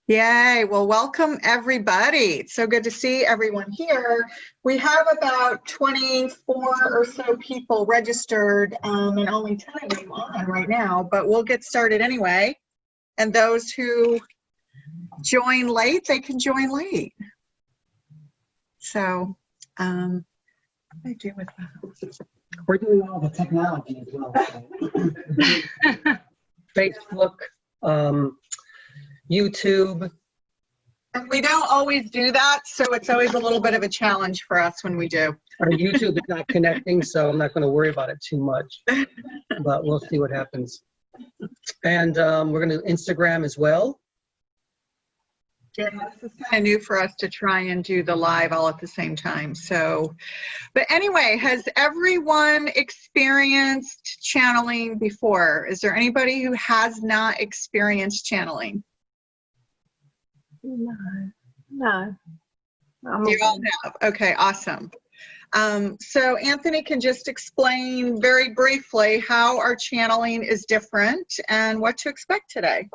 Yay. Well, welcome everybody. It's so good to see everyone here. We have about 24 or so people registered and only 10 of you on right now, but we'll get started anyway. And those who join late, they can join late. So, what do I do with that? We're doing all the technology as well. Facebook, YouTube. And we don't always do that, so it's always a little bit of a challenge for us when we do. Our YouTube is not connecting, so I'm not going to worry about it too much. But we'll see what happens. And we're going to do Instagram as well. Yeah, this is kind of new for us to try and do the live all at the same time. So, but anyway, has everyone experienced channeling before? Is there anybody who has not experienced channeling? No. You all have. Okay, awesome. So Anthony can just explain very briefly how our channeling is different and what to expect today.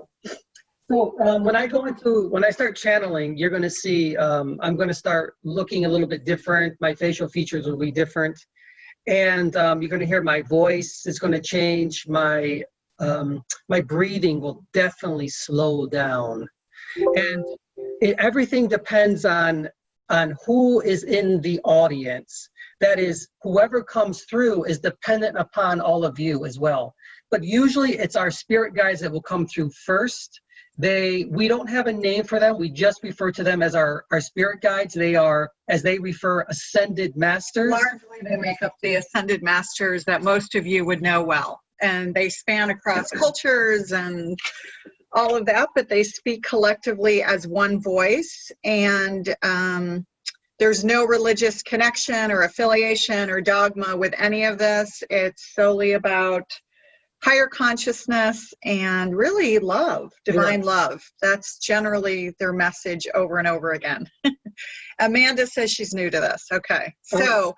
So when I start channeling, you're going to see, I'm going to start looking a little bit different. My facial features will be different. And you're going to hear my voice is going to change. My breathing will definitely slow down. And everything depends on who is in the audience. That is, whoever comes through is dependent upon all of you as well. But usually it's our spirit guides that will come through first. We don't have a name for them. We just refer to them as our spirit guides. They are, as they refer, ascended masters. Largely they make up the ascended masters that most of you would know well. And they span across cultures and all of that, but they speak collectively as one voice. And there's no religious connection or affiliation or dogma with any of this. It's solely about higher consciousness and really love, divine love. That's generally their message over and over again. Amanda says she's new to this. Okay. So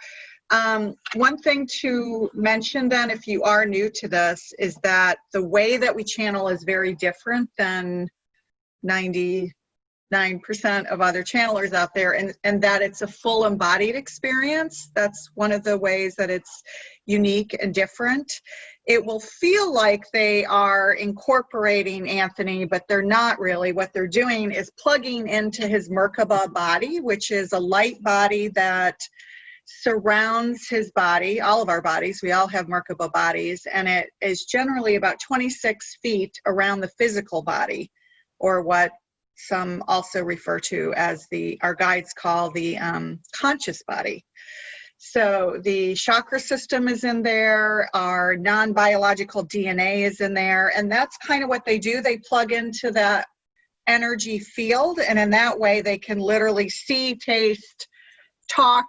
one thing to mention then, if you are new to this, is that the way that we channel is very different than 99% of other channelers out there, and that it's a full embodied experience. That's one of the ways that it's unique and different. It will feel like they are incorporating Anthony, but they're not really. What they're doing is plugging into his Merkaba body, which is a light body that surrounds his body, all of our bodies. We all have Merkaba bodies, and it is generally about 26 feet around the physical body, or what some also refer to as our guides call the conscious body. So the chakra system is in there, our non-biological DNA is in there, and that's kind of what they do. They plug into that energy field, and in that way they can literally see, taste, talk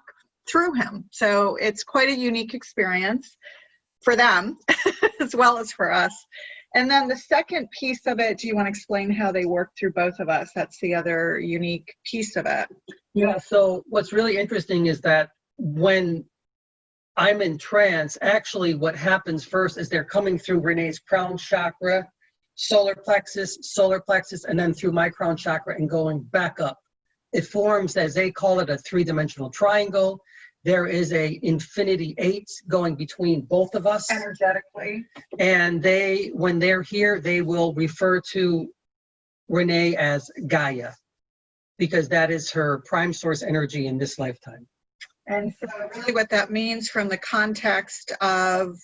through him. So it's quite a unique experience for them as well as for us. And then the second piece of it, do you want to explain how they work through both of us? That's the other unique piece of it. Yeah, so what's really interesting is that when I'm in trance, actually what happens first is they're coming through Renee's crown chakra, solar plexus, and then through my crown chakra and going back up. It forms, as they call it, a three-dimensional triangle. There is a infinity 8 going between both of us. Energetically. And when they're here, they will refer to Renee as Gaia, because that is her prime source energy in this lifetime. And so really what that means from the context of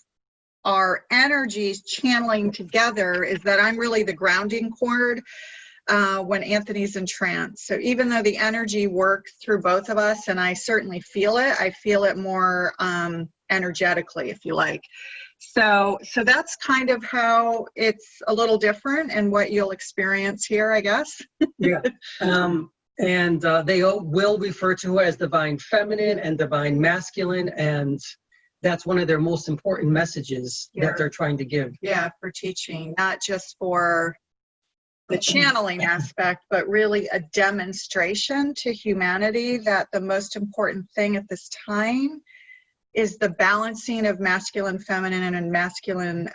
our energies channeling together is that I'm really the grounding cord when Anthony's in trance. So even though the energy works through both of us, and I certainly feel it, I feel it more energetically, if you like. So that's kind of how it's a little different and what you'll experience here, I guess. Yeah. And they will refer to her as divine feminine and divine masculine, and that's one of their most important messages that they're trying to give. Yeah, for teaching, not just for the channeling aspect, but really a demonstration to humanity that the most important thing at this time is the balancing of masculine, feminine, and masculine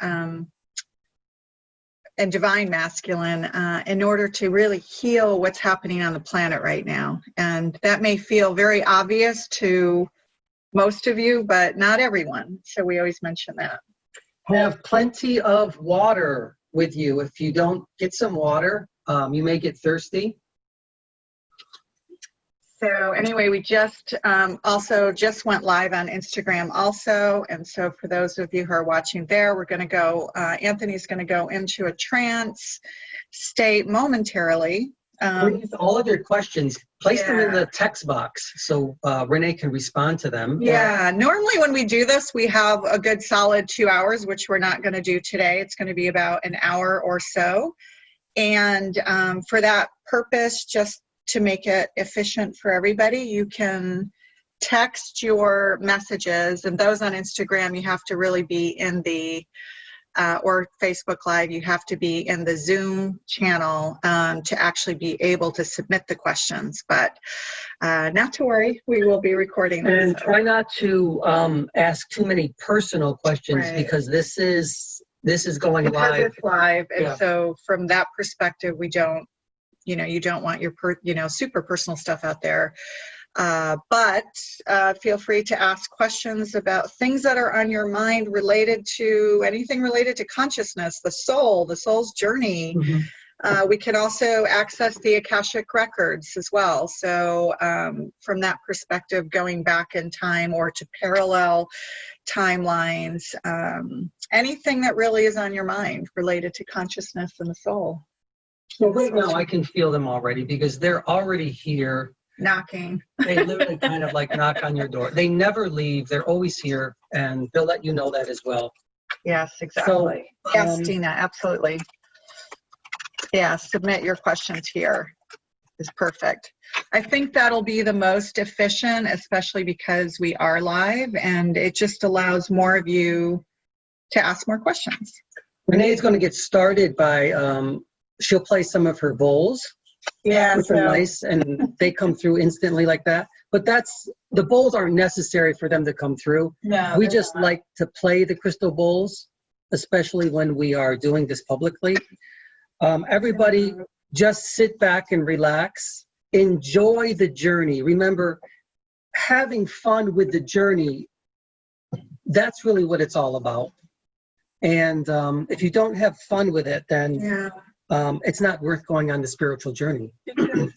and divine masculine in order to really heal what's happening on the planet right now. And that may feel very obvious to most of you, but not everyone. So we always mention that. Have plenty of water with you. If you don't get some water, you may get thirsty. So anyway, we just also just went live on Instagram also. And so for those of you who are watching there, we're going to go, Anthony's going to go into a trance state momentarily. Please, all of your questions, place them in the text box so Renee can respond to them. Yeah, normally when we do this, we have a good solid 2 hours, which we're not going to do today. It's going to be about an hour or so. And for that purpose, just to make it efficient for everybody, you can text your messages, and those on Instagram, you have to really be in the, or Facebook Live, you have to be in the Zoom channel to actually be able to submit the questions. But not to worry, we will be recording this. And try not to ask too many personal questions, because this is going live. It's live, and so from that perspective, we don't, you don't want your super personal stuff out there. But feel free to ask questions about things that are on your mind related to anything related to consciousness, the soul's journey. Mm-hmm. We can also access the Akashic records as well. So from that perspective, going back in time or to parallel timelines, anything that really is on your mind related to consciousness and the soul. So right now I can feel them already, because they're already here. Knocking. They literally kind of like knock on your door. They never leave. They're always here, and they'll let you know that as well. Yes, exactly. So, yes, Dina, absolutely. Yeah, submit your questions here is perfect. I think that'll be the most efficient, especially because we are live, and it just allows more of you to ask more questions. Renee is going to get started by, she'll play some of her bowls. Yeah, which are nice, and they come through instantly like that. But the bowls aren't necessary for them to come through. No, we just like to play the crystal bowls, especially when we are doing this publicly. Everybody just sit back and relax. Enjoy the journey. Remember, having fun with the journey, that's really what it's all about. And if you don't have fun with it, then it's not worth going on the spiritual journey. Because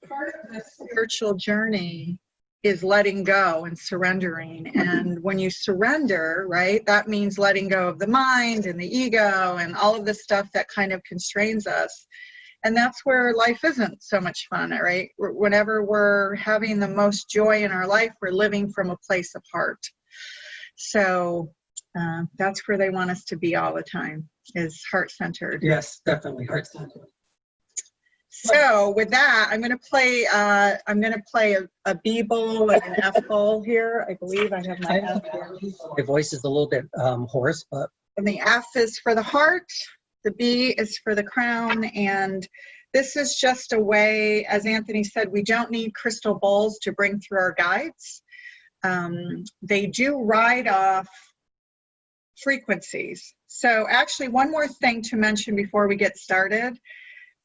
part of the spiritual journey is letting go and surrendering. And when you surrender, right, that means letting go of the mind and the ego and all of the stuff that kind of constrains us. And that's where life isn't so much fun, right? Whenever we're having the most joy in our life, we're living from a place of heart. So that's where they want us to be all the time, is heart-centered. Yes, definitely heart-centered. So with that, I'm going to play a B bowl and an F bowl here. I believe I have my F here. My voice is a little bit hoarse, but. And the F is for the heart, the B is for the crown, and this is just a way, as Anthony said, we don't need crystal bowls to bring through our guides. They do ride off frequencies. So actually, one more thing to mention before we get started.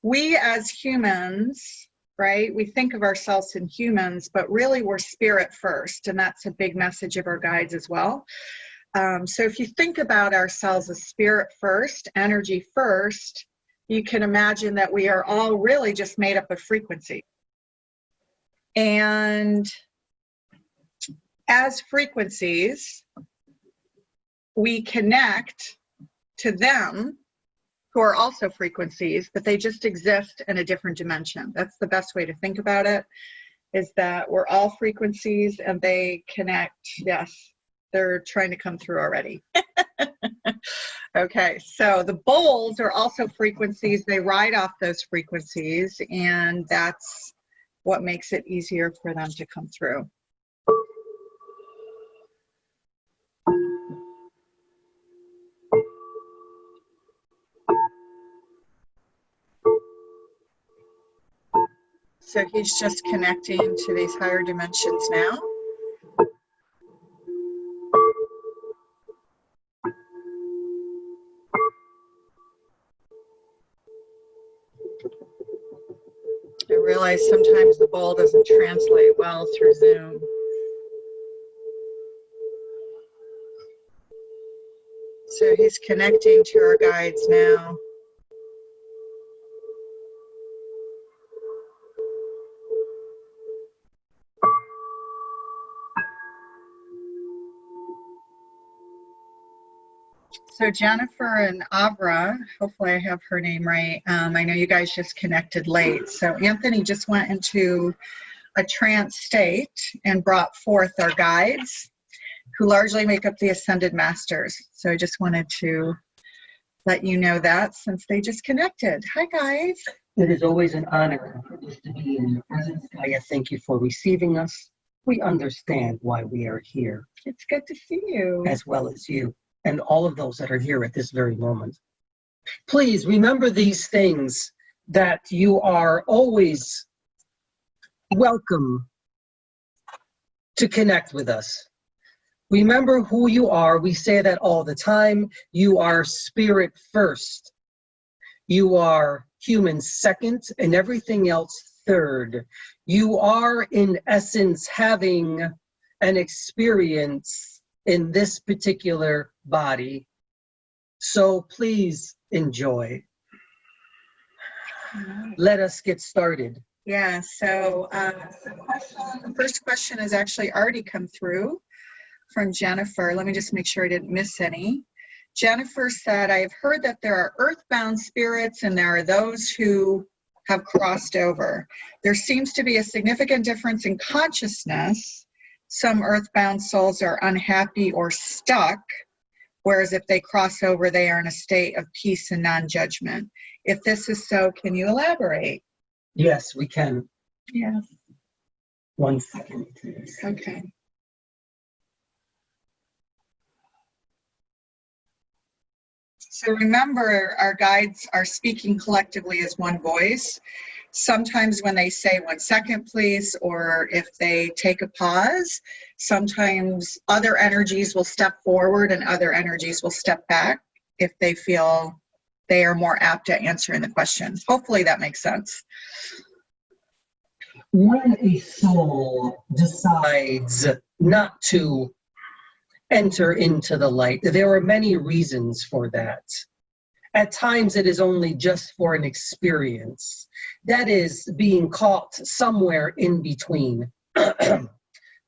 We as humans, right, we think of ourselves in humans, but really we're spirit first, and that's a big message of our guides as well. So if you think about ourselves as spirit first, energy first, you can imagine that we are all really just made up of frequency. And as frequencies, we connect to them who are also frequencies, but they just exist in a different dimension. That's the best way to think about it, is that we're all frequencies and they connect. Yes, they're trying to come through already. Okay, so the bowls are also frequencies. They ride off those frequencies, and that's what makes it easier for them to come through. So he's just connecting to these higher dimensions now. realize sometimes the ball doesn't translate well through Zoom. So he's connecting to our guides now. So Jennifer and Avra, hopefully I have her name right. I know you guys just connected late. So Anthony just went into a trance state and brought forth our guides, who largely make up the Ascended Masters. So I just wanted to let you know that since they just connected. Hi, guys. It is always an honor and privilege to be in your presence. Gaia, thank you for receiving us. We understand why we are here. It's good to see you. As well as you and all of those that are here at this very moment. Please remember these things, that you are always welcome to connect with us. Remember who you are. We say that all the time. You are spirit first. You are human second, and everything else third. You are, in essence, having an experience in this particular body. So please enjoy. Let us get started. Yeah, so the first question has actually already come through from Jennifer. Let me just make sure I didn't miss any. Jennifer said, I have heard that there are earthbound spirits and there are those who have crossed over. There seems to be a significant difference in consciousness. Some earthbound souls are unhappy or stuck, whereas if they cross over, they are in a state of peace and non-judgment. If this is so, can you elaborate? Yes, we can. Yes. 1 second, please. Okay. So remember, our guides are speaking collectively as one voice. Sometimes when they say 1 second, please, or if they take a pause, sometimes other energies will step forward and other energies will step back if they feel they are more apt at answering the question. Hopefully that makes sense. When a soul decides not to enter into the light, there are many reasons for that. At times it is only just for an experience. That is being caught somewhere in between. But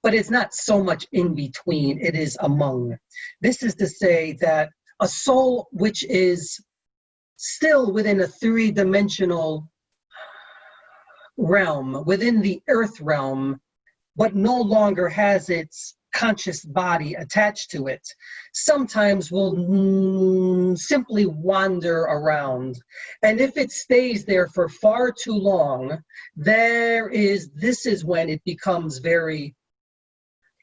it's not so much in between, it is among. This is to say that a soul which is still within a three-dimensional realm, within the earth realm, but no longer has its conscious body attached to it, sometimes will simply wander around. And if it stays there for far too long, this is when it becomes very,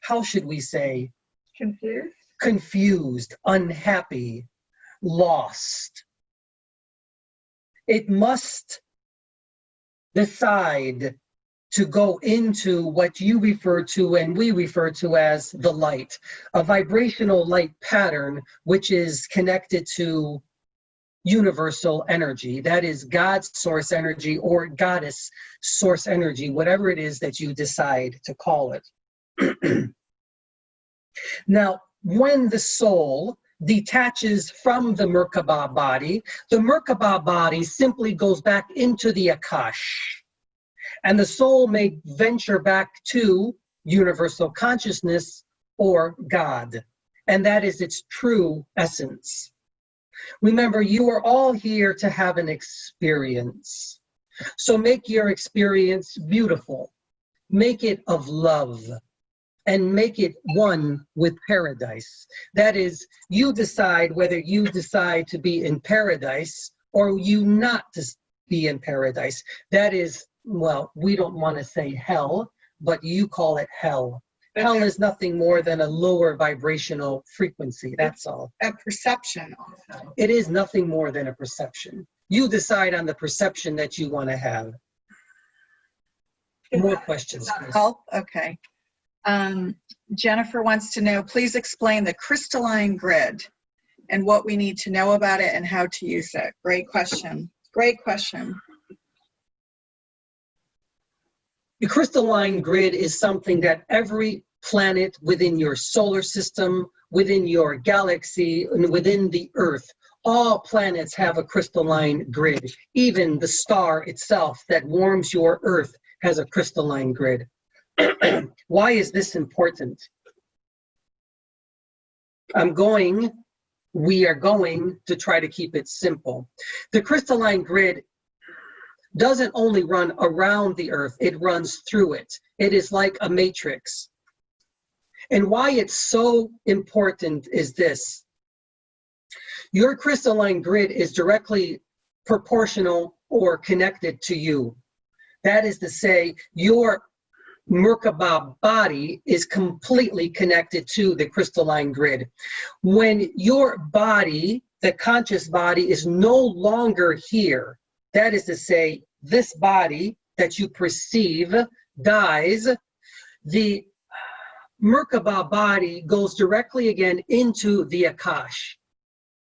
how should we say? Confused? Confused, unhappy, lost. It must decide to go into what you refer to and we refer to as the light, a vibrational light pattern which is connected to universal energy. That is God's source energy or goddess source energy, whatever it is that you decide to call it. Now, when the soul detaches from the Merkaba body simply goes back into the Akash. And the soul may venture back to universal consciousness or God. And that is its true essence. Remember, you are all here to have an experience. So make your experience beautiful. Make it of love. And make it one with paradise. That is, you decide whether you decide to be in paradise or you not to be in paradise. That is, well, we don't want to say hell, but you call it hell. Hell is nothing more than a lower vibrational frequency, that's all. A perception also. It is nothing more than a perception. You decide on the perception that you want to have. More questions, please. Help? Okay. Jennifer wants to know, please explain the crystalline grid and what we need to know about it and how to use it. Great question. Great question. The crystalline grid is something that every planet within your solar system, within your galaxy, and within the Earth, all planets have a crystalline grid. Even the star itself that warms your Earth has a crystalline grid. Why is this important? We are going to try to keep it simple. The crystalline grid doesn't only run around the Earth, it runs through it. It is like a matrix. And why it's so important is this. Your crystalline grid is directly proportional or connected to you. That is to say, your Merkaba body is completely connected to the crystalline grid. When your body, the conscious body, is no longer here, that is to say, this body that you perceive dies, the Merkaba body goes directly again into the Akash,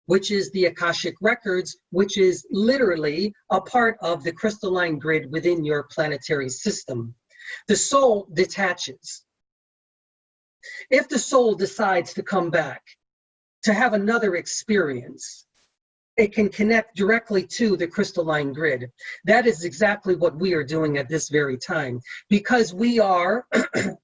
which is the Akashic records, which is literally a part of the crystalline grid within your planetary system. The soul detaches. If the soul decides to come back, to have another experience, it can connect directly to the crystalline grid. That is exactly what we are doing at this very time. Because we are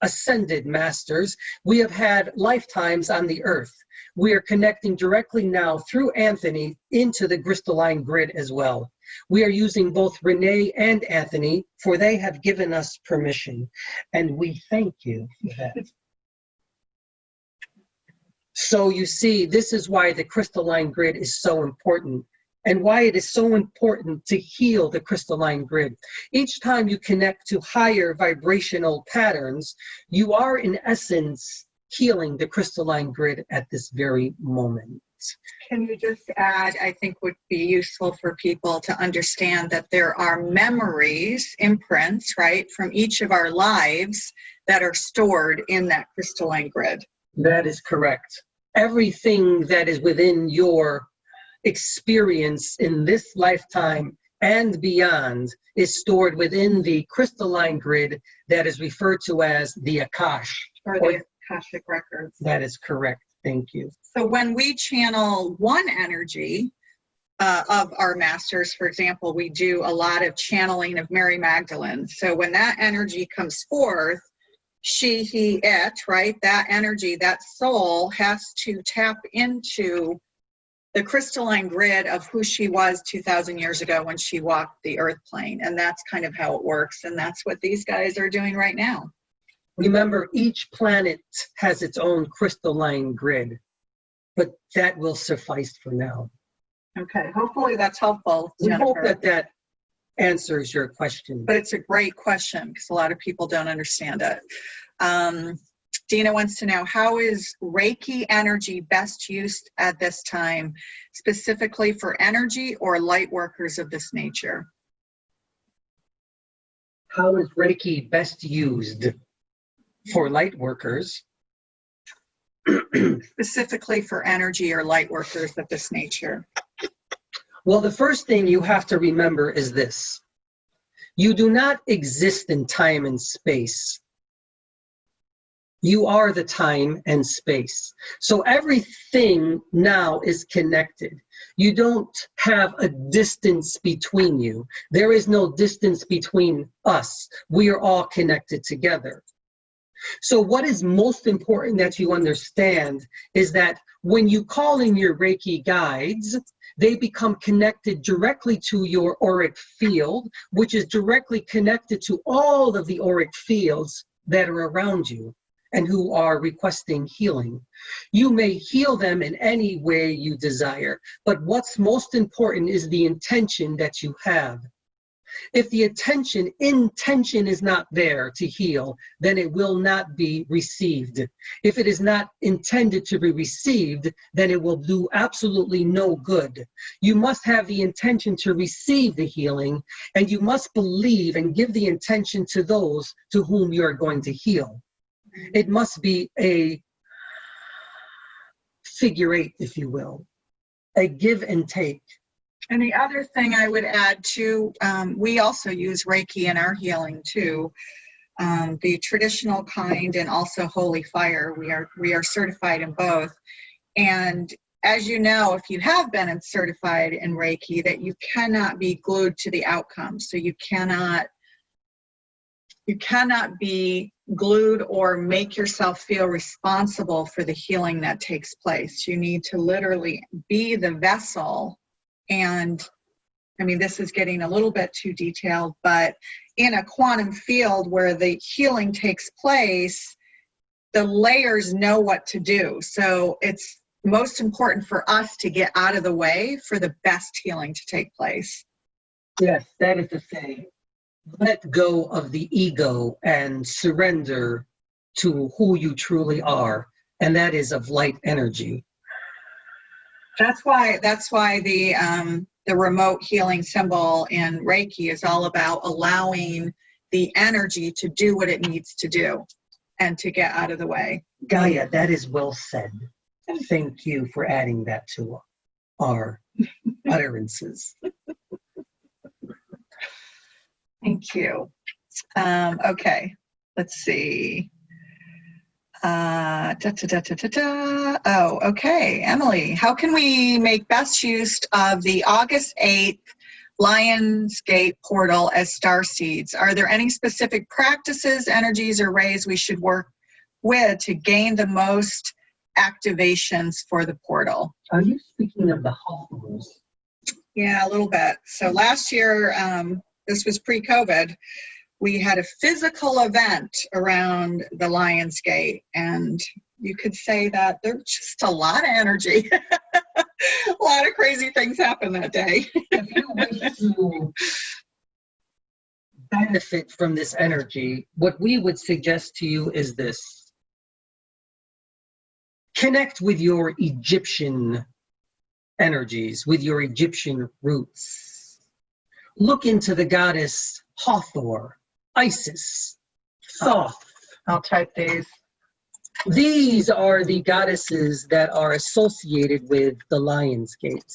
ascended masters, we have had lifetimes on the Earth. We are connecting directly now through Anthony into the crystalline grid as well. We are using both Renee and Anthony, for they have given us permission, and we thank you for that. So you see, this is why the crystalline grid is so important, and why it is so important to heal the crystalline grid. Each time you connect to higher vibrational patterns, you are in essence healing the crystalline grid at this very moment. Can you just add, I think would be useful for people to understand that there are memories, imprints, right, from each of our lives that are stored in that crystalline grid. That is correct. Everything that is within your experience in this lifetime and beyond is stored within the crystalline grid that is referred to as the Akash. Or the Akashic records. That is correct. Thank you. So when we channel one energy of our masters, for example, we do a lot of channeling of Mary Magdalene. So when that energy comes forth, she, he, it, right? That energy, that soul has to tap into the crystalline grid of who she was 2,000 years ago when she walked the earth plane. And that's kind of how it works. And that's what these guys are doing right now. Remember, each planet has its own crystalline grid, but that will suffice for now. Okay, hopefully that's helpful, We Jennifer. hope that that answers your question. But it's a great question because a lot of people don't understand it. Dina wants to know, how is Reiki energy best used at this time, specifically for energy or light workers of this nature? How is Reiki best used for light workers? Specifically for energy or light workers of this nature. Well, the first thing you have to remember is this. You do not exist in time and space. You are the time and space. So everything now is connected. You don't have a distance between you. There is no distance between us. We are all connected together. So what is most important that you understand is that when you call in your Reiki guides, they become connected directly to your auric field, which is directly connected to all of the auric fields that are around you and who are requesting healing. You may heal them in any way you desire, but what's most important is the intention that you have. If the intention is not there to heal, then it will not be received. If it is not intended to be received, then it will do absolutely no good. You must have the intention to receive the healing, and you must believe and give the intention to those to whom you are going to heal. It must be a figure eight, if you will, a give and take. And the other thing I would add too, we also use Reiki in our healing too. the traditional kind and also holy fire. We are certified in both. And as you know, if you have been certified in Reiki, that you cannot be glued to the outcome. So you cannot be glued or make yourself feel responsible for the healing that takes place. You need to literally be the vessel. And I mean, this is getting a little bit too detailed, but in a quantum field where the healing takes place, the layers know what to do. So it's most important for us to get out of the way for the best healing to take place. Yes, that is to say, let go of the ego and surrender to who you truly are, and that is of light energy. That's why the remote healing symbol in Reiki is all about allowing the energy to do what it needs to do and to get out of the way. Gaia, that is well said. Thank you for adding that to our utterances. Thank you. Okay, let's see. Oh, okay. Emily, how can we make best use of the August 8th Lionsgate portal as star seeds? Are there any specific practices, energies, or ways we should work with to gain the most activations for the portal? Are you speaking of the Hawthorns? Yeah, a little bit. So last year, this was pre-COVID, we had a physical event around the Lionsgate, and you could say that there's just a lot of energy. A lot of crazy things happened that day. If you wish to benefit from this energy, what we would suggest to you is this. Connect with your Egyptian energies, with your Egyptian roots. Look into the goddess Hathor, Isis, Thoth. I'll type these. These are the goddesses that are associated with the Lionsgate.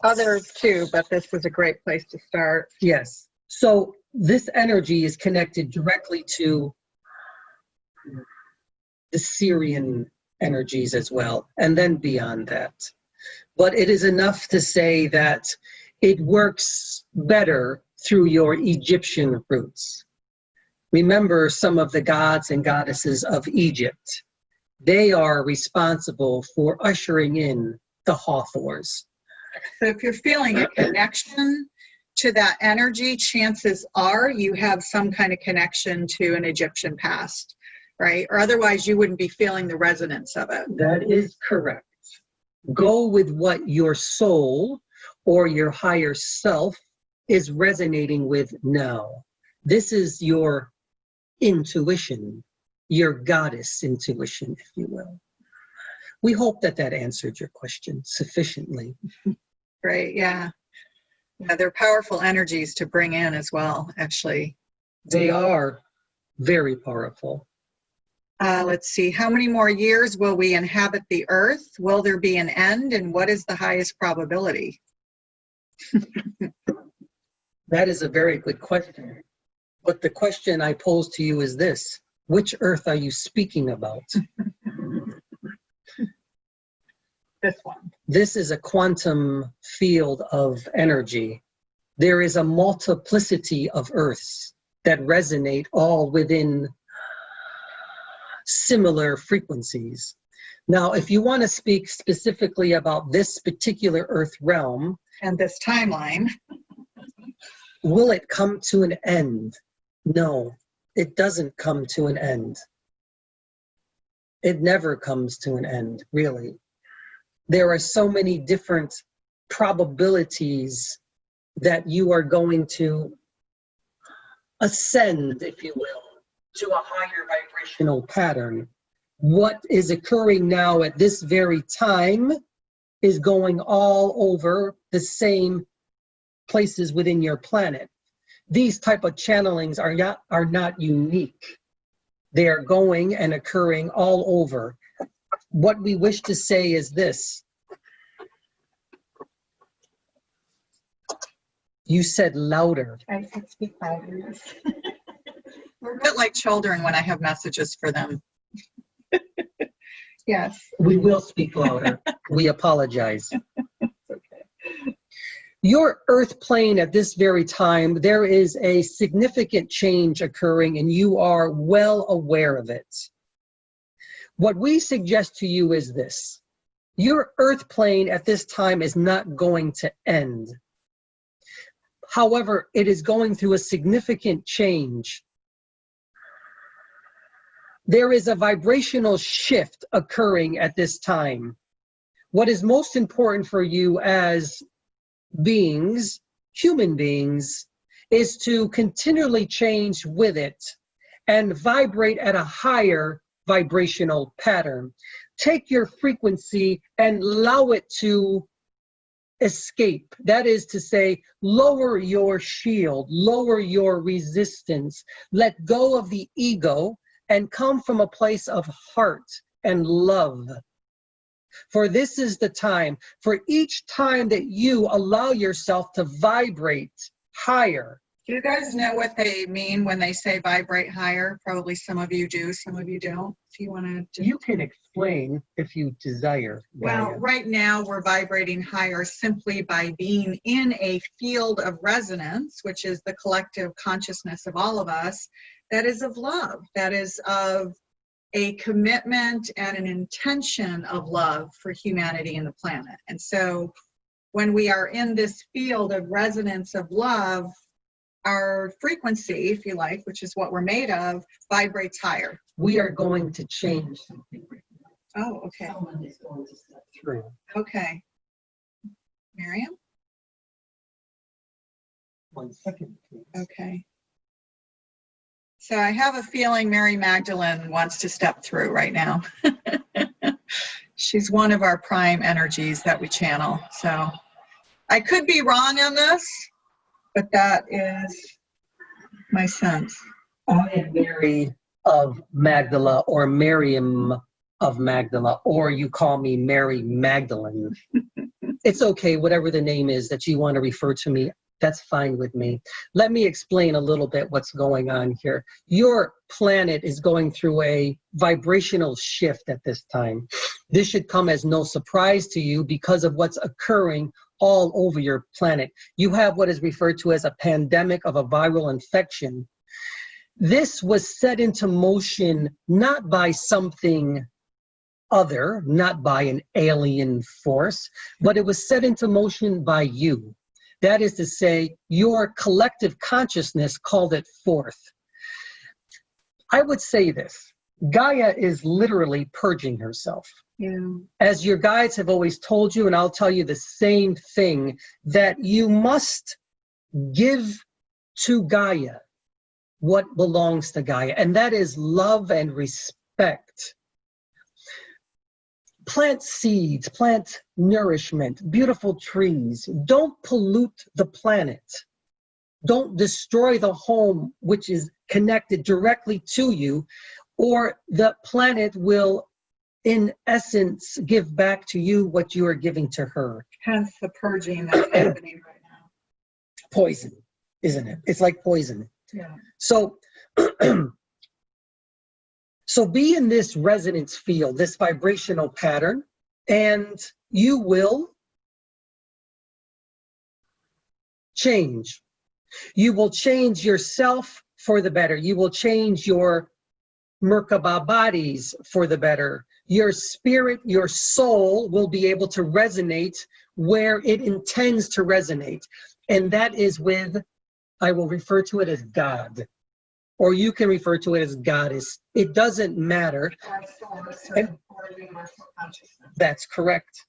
Others too, but this was a great place to start. Yes. So this energy is connected directly to the Syrian energies as well, and then beyond that. But it is enough to say that it works better through your Egyptian roots. Remember some of the gods and goddesses of Egypt. They are responsible for ushering in the Hathors. So if you're feeling a connection to that energy, chances are you have some kind of connection to an Egyptian past, right? Or otherwise you wouldn't be feeling the resonance of it. That is correct. Go with what your soul or your higher self is resonating with now. This is your intuition, your goddess intuition, if you will. We hope that that answered your question sufficiently. Great, yeah. Yeah, they're powerful energies to bring in as well, actually. They are very powerful. Let's see, how many more years will we inhabit the earth? Will there be an end? And what is the highest probability? That is a very good question. But the question I pose to you is this: which earth are you speaking about? This one. This is a quantum field of energy. There is a multiplicity of earths that resonate all within similar frequencies. Now, if you want to speak specifically about this particular earth realm and this timeline, will it come to an end? No, it doesn't come to an end. It never comes to an end, really. There are so many different probabilities that you are going to ascend, if you will, to a higher vibrational pattern. What is occurring now at this very time is going all over the same places within your planet. These type of channelings are not unique. They are going and occurring all over. What we wish to say is this: You said louder. I could speak louder, yes. We're a bit like children when I have messages for them. Yes. We will speak louder. We apologize. Okay. Your earth plane at this very time, there is a significant change occurring and you are well aware of it. What we suggest to you is this. Your earth plane at this time is not going to end. However, it is going through a significant change. There is a vibrational shift occurring at this time. What is most important for you as beings, human beings, is to continually change with it and vibrate at a higher vibrational pattern. Take your frequency and allow it to escape. That is to say, lower your shield, lower your resistance, let go of the ego and come from a place of heart and love. For this is the time, for each time that you allow yourself to vibrate higher. Do you guys know what they mean when they say vibrate higher? Probably some of you do, some of you don't. Do you want to? You can explain if you desire. Well, right now we're vibrating higher simply by being in a field of resonance, which is the collective consciousness of all of us, that is of love, that is of a commitment and an intention of love for humanity and the planet. And so when we are in this field of resonance of love, our frequency, if you like, which is what we're made of, vibrates higher. We are going to change something. Oh, okay. Someone is going to step through. Okay. Miriam? 1 second, please. Okay. So I have a feeling Mary Magdalene wants to step through right now. She's one of our prime energies that we channel. So I could be wrong on this, but that is my sense. I am Mary of Magdala, or Miriam of Magdala, or you call me Mary Magdalene. It's okay, whatever the name is that you want to refer to me, that's fine with me. Let me explain a little bit what's going on here. Your planet is going through a vibrational shift at this time. This should come as no surprise to you because of what's occurring all over your planet. You have what is referred to as a pandemic of a viral infection. This was set into motion not by something other, not by an alien force, but it was set into motion by you. That is to say, your collective consciousness called it forth. I would say this, Gaia is literally purging herself. Yeah. As your guides have always told you, and I'll tell you the same thing, that you must give to Gaia what belongs to Gaia, and that is love and respect. Plant seeds, plant nourishment, beautiful trees. Don't pollute the planet. Don't destroy the home which is connected directly to you, or the planet will, in essence, give back to you what you are giving to her. Hence the purging that's happening right now. Poison, isn't it? It's like poison. Yeah. So, so be in this resonance field, this vibrational pattern, and you will change. You will change yourself for the better. You will change your Merkaba bodies for the better. Your spirit, your soul will be able to resonate where it intends to resonate. And that is with, I will refer to it as God. Or you can refer to it as Goddess. It doesn't matter. That's correct.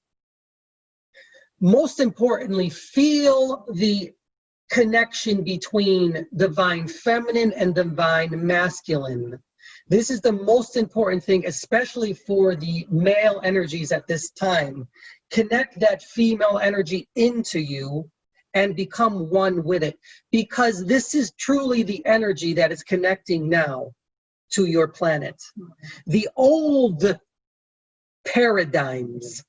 Most importantly, feel the connection between divine feminine and divine masculine. This is the most important thing, especially for the male energies at this time. Connect that female energy into you and become one with it, because this is truly the energy that is connecting now to your planet. The old paradigms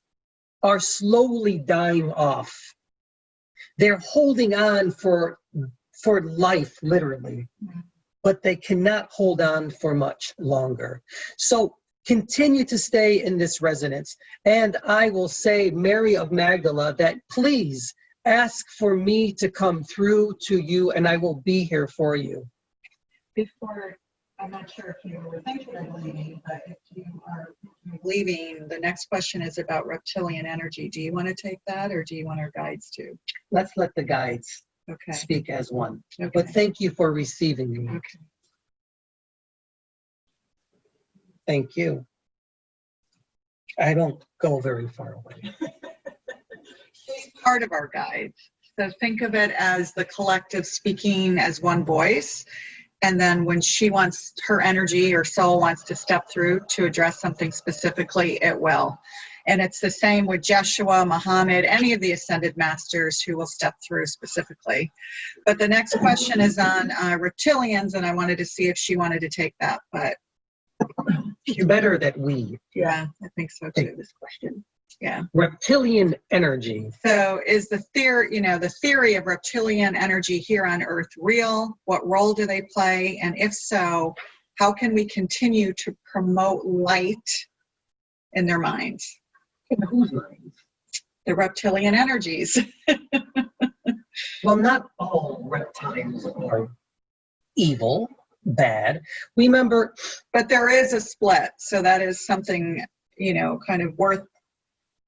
are slowly dying off. They're holding on for life, literally, but they cannot hold on for much longer. So continue to stay in this resonance. And I will say, Mary of Magdala, that please ask for me to come through to you, and I will be here for you. Before, I'm not sure if you were thinking of leaving, but if you are leaving, the next question is about reptilian energy. Do you want to take that, or do you want our guides to? Let's let the guides speak as one. Okay. But thank you for receiving me. Okay. Thank you. I don't go very far away. She's part of our guides. So think of it as the collective speaking as one voice. And then when she wants, her energy or soul wants to step through to address something specifically, it will. And it's the same with Jeshua, Muhammad, any of the ascended masters who will step through specifically. But the next question is on reptilians, and I wanted to see if she wanted to take that. But it's better that we. Yeah, I think so too. Take this question. Yeah. Reptilian energy. So is the theory of reptilian energy here on Earth real? What role do they play? And if so, how can we continue to promote light in their minds? In whose minds? The reptilian energies. Well, not all reptiles are evil, bad. Remember, but there is a split. So that is something, kind of worth,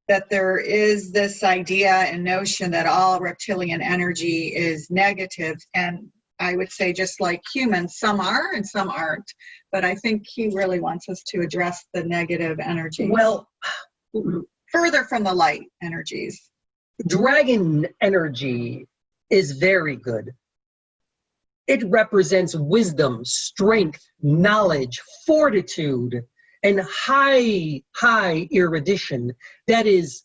that there is this idea and notion that all reptilian energy is negative. And I would say, just like humans, some are and some aren't. But I think he really wants us to address the negative energy. Well, further from the light energies. Dragon energy is very good. It represents wisdom, strength, knowledge, fortitude, and high erudition. That is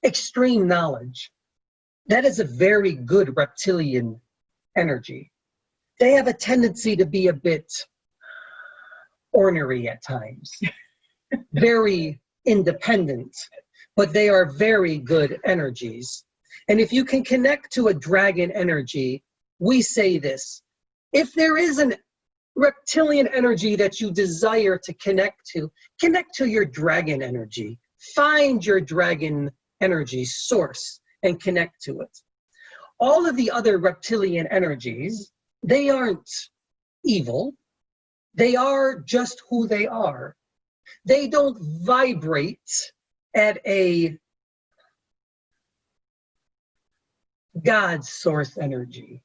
extreme knowledge. That is a very good reptilian energy. They have a tendency to be a bit ornery at times, very independent, but they are very good energies. And if you can connect to a dragon energy, we say this: if there is an reptilian energy that you desire to connect to your dragon energy. Find your dragon energy source and connect to it. All of the other reptilian energies, they aren't evil. They are just who they are. They don't vibrate at a God source energy.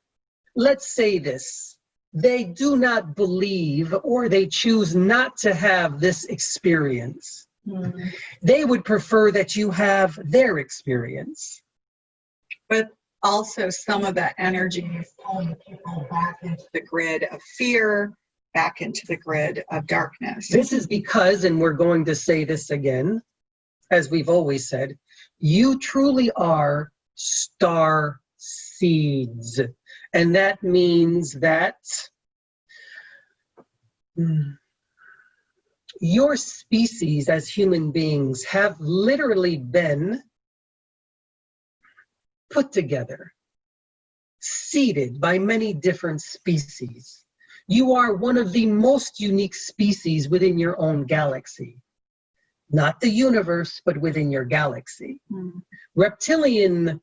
Let's say this. They do not believe, or they choose not to have this experience. Mm-hmm. They would prefer that you have their experience. But also some of that energy is pulling people back into the grid of fear, back into the grid of darkness. This is because, and we're going to say this again, as we've always said, you truly are star seeds. And that means that your species as human beings have literally been put together, seeded by many different species. You are one of the most unique species within your own galaxy. Not the universe, but within your galaxy. Reptilian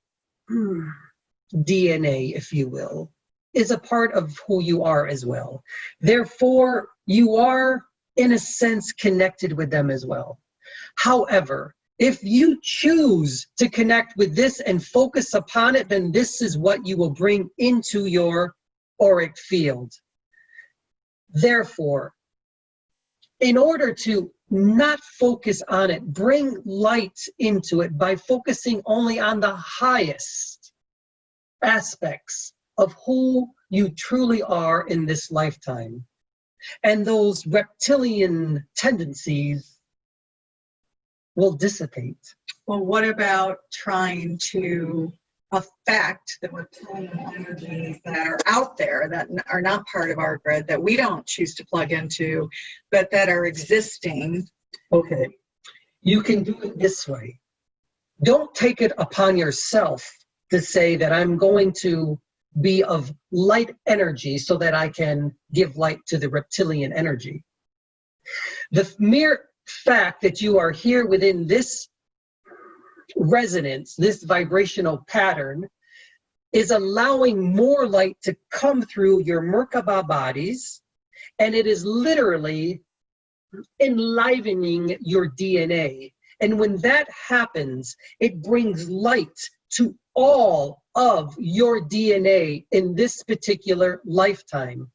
DNA, if you will, is a part of who you are as well. Therefore, you are, in a sense, connected with them as well. However, if you choose to connect with this and focus upon it, then this is what you will bring into your auric field. Therefore, in order to not focus on it, bring light into it by focusing only on the highest aspects of who you truly are in this lifetime. And those reptilian tendencies will dissipate. Well, what about trying to affect the reptilian energies that are out there, that are not part of our grid, that we don't choose to plug into, but that are existing? Okay, you can do it this way. Don't take it upon yourself to say that I'm going to be of light energy so that I can give light to the reptilian energy. The mere fact that you are here within this resonance, this vibrational pattern, is allowing more light to come through your Merkaba bodies, and it is literally enlivening your DNA. And when that happens, it brings light to all of your DNA in this particular lifetime.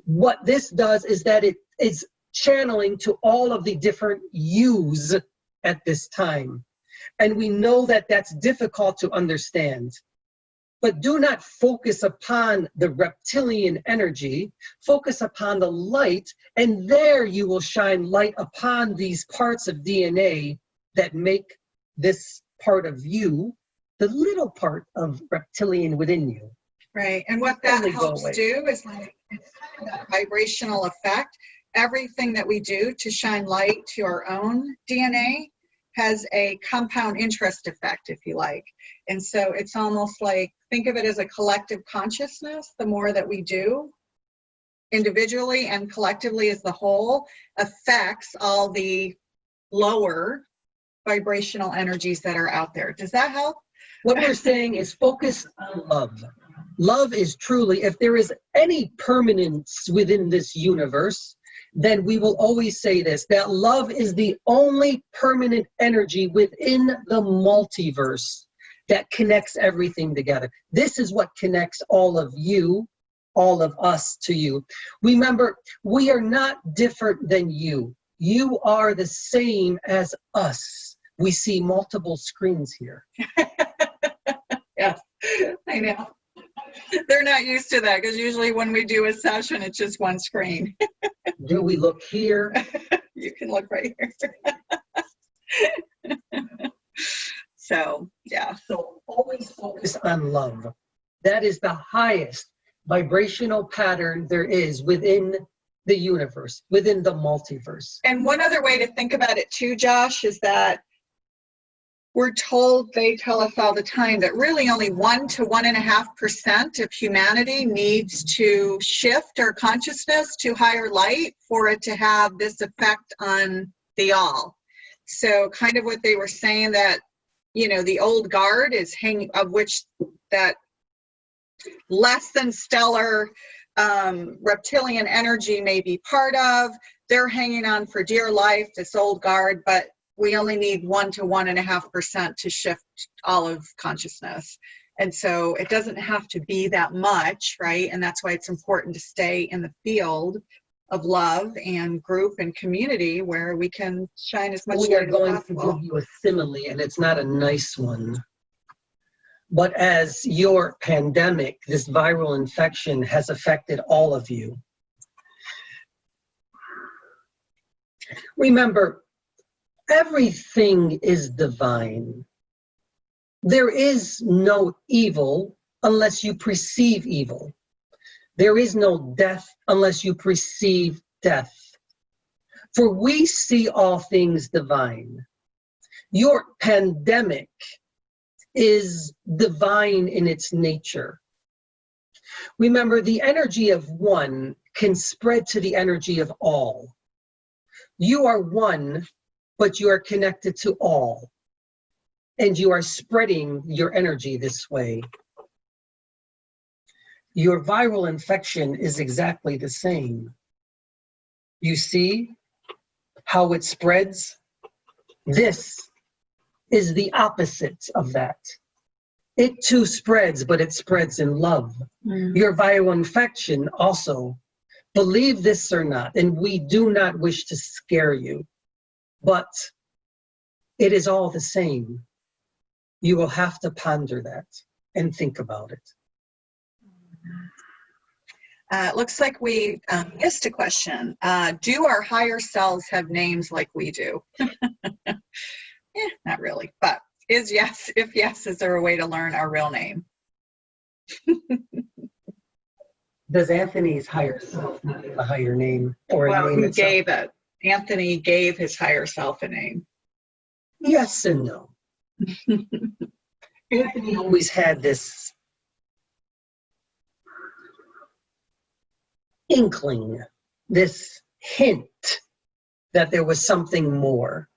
What this does is that it is channeling to all of the different yous at this time. And we know that that's difficult to understand. But do not focus upon the reptilian energy, focus upon the light, and there you will shine light upon these parts of DNA that make this part of you, the little part of reptilian within you. Right, and what that helps do is like, it's kind of that vibrational effect. Everything that we do to shine light to our own DNA has a compound interest effect, if you like. And so it's almost like, think of it as a collective consciousness. The more that we do individually and collectively as the whole affects all the lower vibrational energies that are out there. Does that help? What we're saying is focus on love. Love is truly, if there is any permanence within this universe, then we will always say this, that love is the only permanent energy within the multiverse that connects everything together. This is what connects all of you, all of us to you. Remember, we are not different than you. You are the same as us. We see multiple screens here. Yes, I know. They're not used to that because usually when we do a session, it's just one screen. Do we look here? You can look right here. So, yeah. So always focus on love. That is the highest vibrational pattern there is within the universe, within the multiverse. And one other way to think about it too, Josh, is that we're told, they tell us all the time, that really only 1 to 1.5% of humanity needs to shift our consciousness to higher light for it to have this effect on the all. So kind of what they were saying, that, you know, the old guard is hanging, of which that less than stellar reptilian energy may be part of, they're hanging on for dear life, this old guard, but we only need 1 to 1.5% to shift all of consciousness. And so it doesn't have to be that much, right? And that's why it's important to stay in the field of love and group and community where we can shine as much light as possible. We are going to give you a simile, and it's not a nice one. But as your pandemic, this viral infection has affected all of you, remember, everything is divine. There is no evil unless you perceive evil. There is no death unless you perceive death. For we see all things divine. Your pandemic is divine in its nature. Remember, the energy of one can spread to the energy of all. You are one, but you are connected to all. And you are spreading your energy this way. Your viral infection is exactly the same. You see how it spreads? This is the opposite of that. It too spreads, but it spreads in love. Your viral infection also, believe this or not, and we do not wish to scare you, but it is all the same. You will have to ponder that and think about it. It looks like we missed a question. Do our higher selves have names like we do? Not really, but if yes, is there a way to learn our real name? Does Anthony's higher self have a higher name or a name he itself? gave it. Anthony gave his higher self a name. Yes and no. Anthony always had this inkling, this hint that there was something more.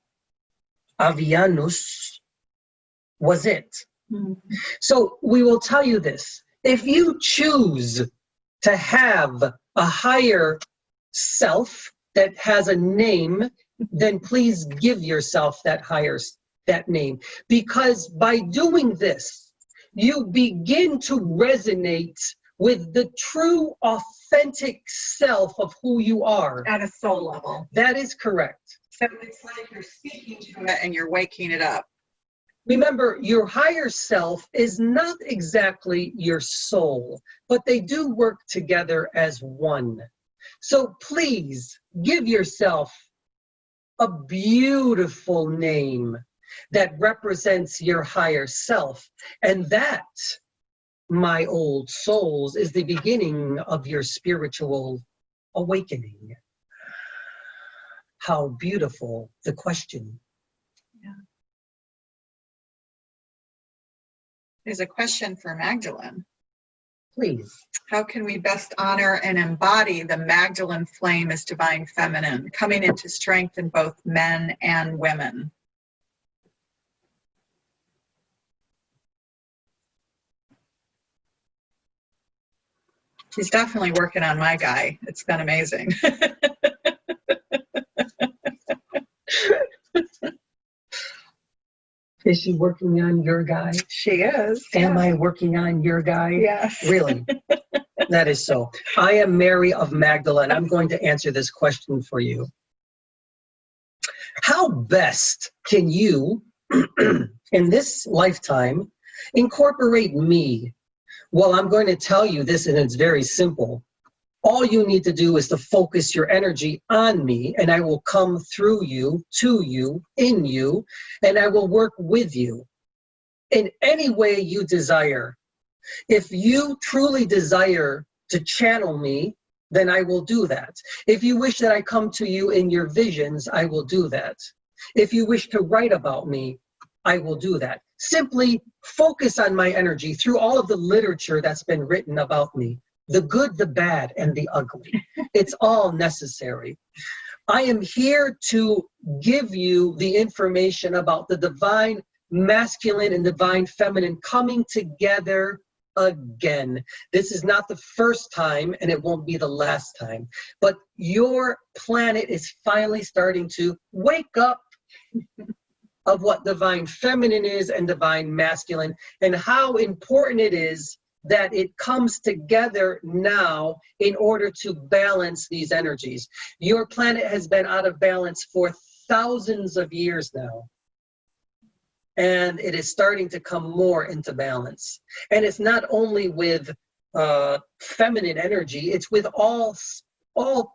Avianus was it. So we will tell you this. If you choose to have a higher self that has a name, then please give yourself that name. Because by doing this, you begin to resonate with the true, authentic self of who you are. At a soul level. That is correct. So it's like you're speaking to it and you're waking it up. Remember, your higher self is not exactly your soul, but they do work together as one. So please give yourself a beautiful name that represents your higher self. And that, my old souls, is the beginning of your spiritual awakening. How beautiful the question. Yeah. There's a question for Magdalene. Please. How can we best honor and embody the Magdalene flame as divine feminine, coming into strength in both men and women? She's definitely working on my guy. It's been amazing. Is she working on your guy? She is. Am I working on your guy? Yes. Really? That is so. I am Mary of Magdalene. I'm going to answer this question for you. How best can you, in this lifetime, incorporate me? Well, I'm going to tell you this, and it's very simple. All you need to do is to focus your energy on me, and I will come through you, to you, in you, and I will work with you in any way you desire. If you truly desire to channel me, then I will do that. If you wish that I come to you in your visions, I will do that. If you wish to write about me, I will do that. Simply focus on my energy through all of the literature that's been written about me. The good, the bad, and the ugly. It's all necessary. I am here to give you the information about the divine masculine and divine feminine coming together again. This is not the first time, and it won't be the last time. But your planet is finally starting to wake up of what divine feminine is and divine masculine, and how important it is that it comes together now in order to balance these energies. Your planet has been out of balance for thousands of years now. And it is starting to come more into balance. And it's not only with feminine energy, it's with all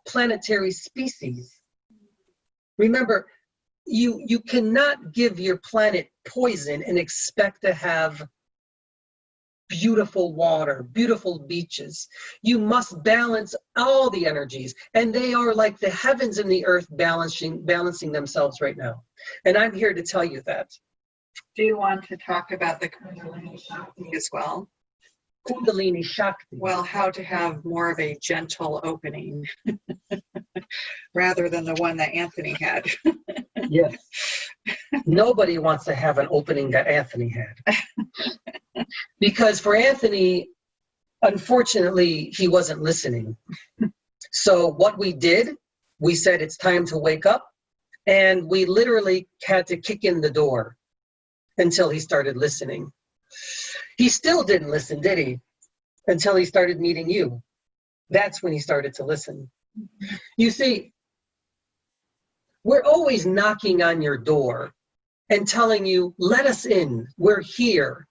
planetary species. Remember, you cannot give your planet poison and expect to have beautiful water, beautiful beaches. You must balance all the energies, and they are like the heavens and the earth balancing themselves right now. And I'm here to tell you that. Do you want to talk about the Kundalini Shakti as well? Kundalini Shakti. Well, how to have more of a gentle opening rather than the one that Anthony had. Yes. Nobody wants to have an opening that Anthony had. Because for Anthony, unfortunately, he wasn't listening. So what we did, we said it's time to wake up, and we literally had to kick in the door until he started listening. He still didn't listen, did he? Until he started meeting you. That's when he started to listen. You see, we're always knocking on your door and telling you, let us in, we're here.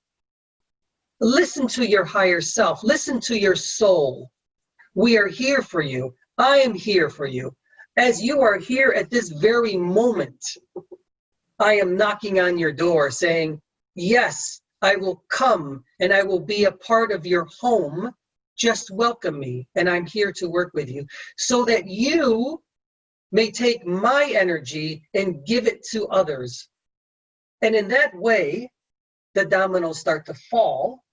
Listen to your higher self, listen to your soul. We are here for you. I am here for you. As you are here at this very moment, I am knocking on your door saying, yes, I will come and I will be a part of your home. Just welcome me, and I'm here to work with you so that you may take my energy and give it to others. And in that way, the dominoes start to fall.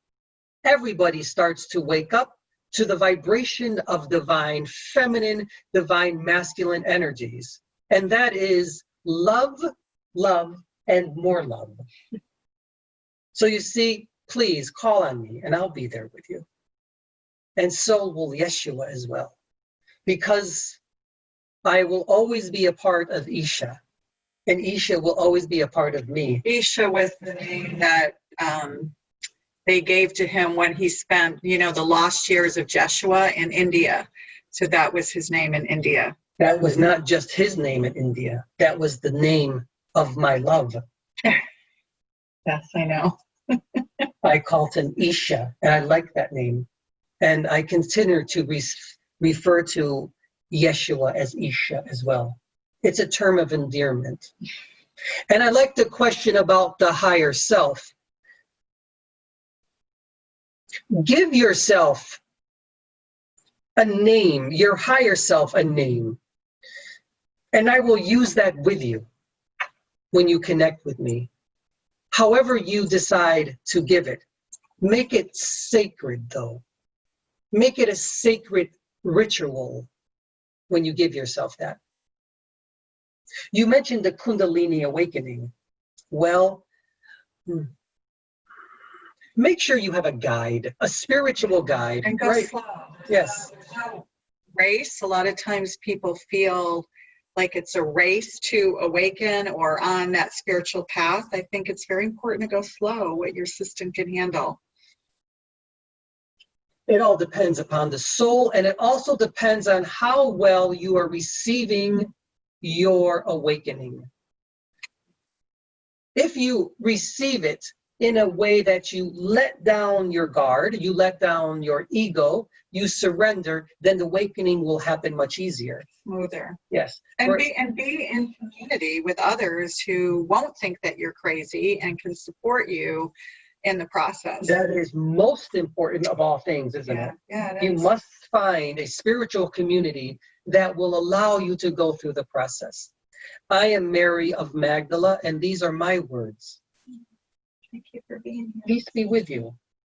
Everybody starts to wake up to the vibration of divine feminine, divine masculine energies. And that is love, love, and more love. So you see, please call on me and I'll be there with you. And so will Yeshua as well. Because I will always be a part of Isha. And Isha will always be a part of me. Isha was the name that they gave to him when he spent, the lost years of Jeshua in India. So that was his name in India. That was not just his name in India. That was the name of my love. Yes, I know. I called him Isha, and I like that name. And I continue to refer to Yeshua as Isha as well. It's a term of endearment. And I like the question about the higher self. Give yourself a name, your higher self a name. And I will use that with you when you connect with me. However you decide to give it. Make it sacred though. Make it a sacred ritual when you give yourself that. You mentioned the Kundalini Awakening. Well, make sure you have a guide, a spiritual guide. And go slow. Yes. Race. A lot of times people feel like it's a race to awaken or on that spiritual path. I think it's very important to go slow, what your system can handle. It all depends upon the soul, and it also depends on how well you are receiving your awakening. If you receive it in a way that you let down your guard, you let down your ego, you surrender, then the awakening will happen much easier. Smoother. Yes. And be in community with others who won't think that you're crazy and can support you in the process. That is most important of all things, isn't it? Yeah, it you is. must find a spiritual community that will allow you to go through the process. I am Mary of Magdala, and these are my words. Thank you for being here. Peace be with you.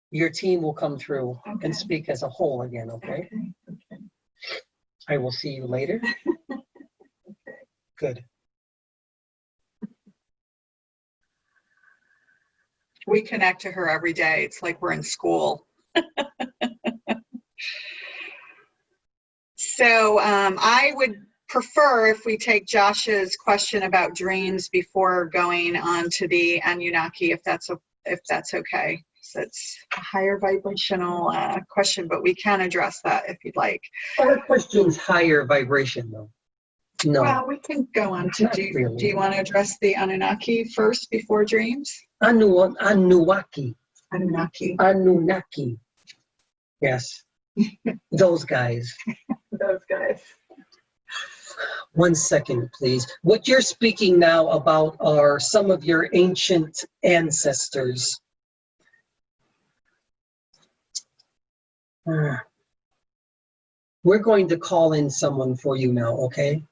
Your team will come through and speak as a whole again, okay? Okay. I will see you later. Okay. Good. We connect to her every day. It's like we're in school. So I would prefer if we take Josh's question about dreams before going on to the Anunnaki, if that's okay. So it's a higher vibrational question, but we can address that if you'd like. Our question's higher vibration, though. No. Well, we can go on to do you want to address the Anunnaki first before dreams? Anunnaki. Anunnaki. Yes. Those guys. Those guys. 1 second, please. What you're speaking now about are some of your ancient ancestors. We're going to call in someone for you now, okay?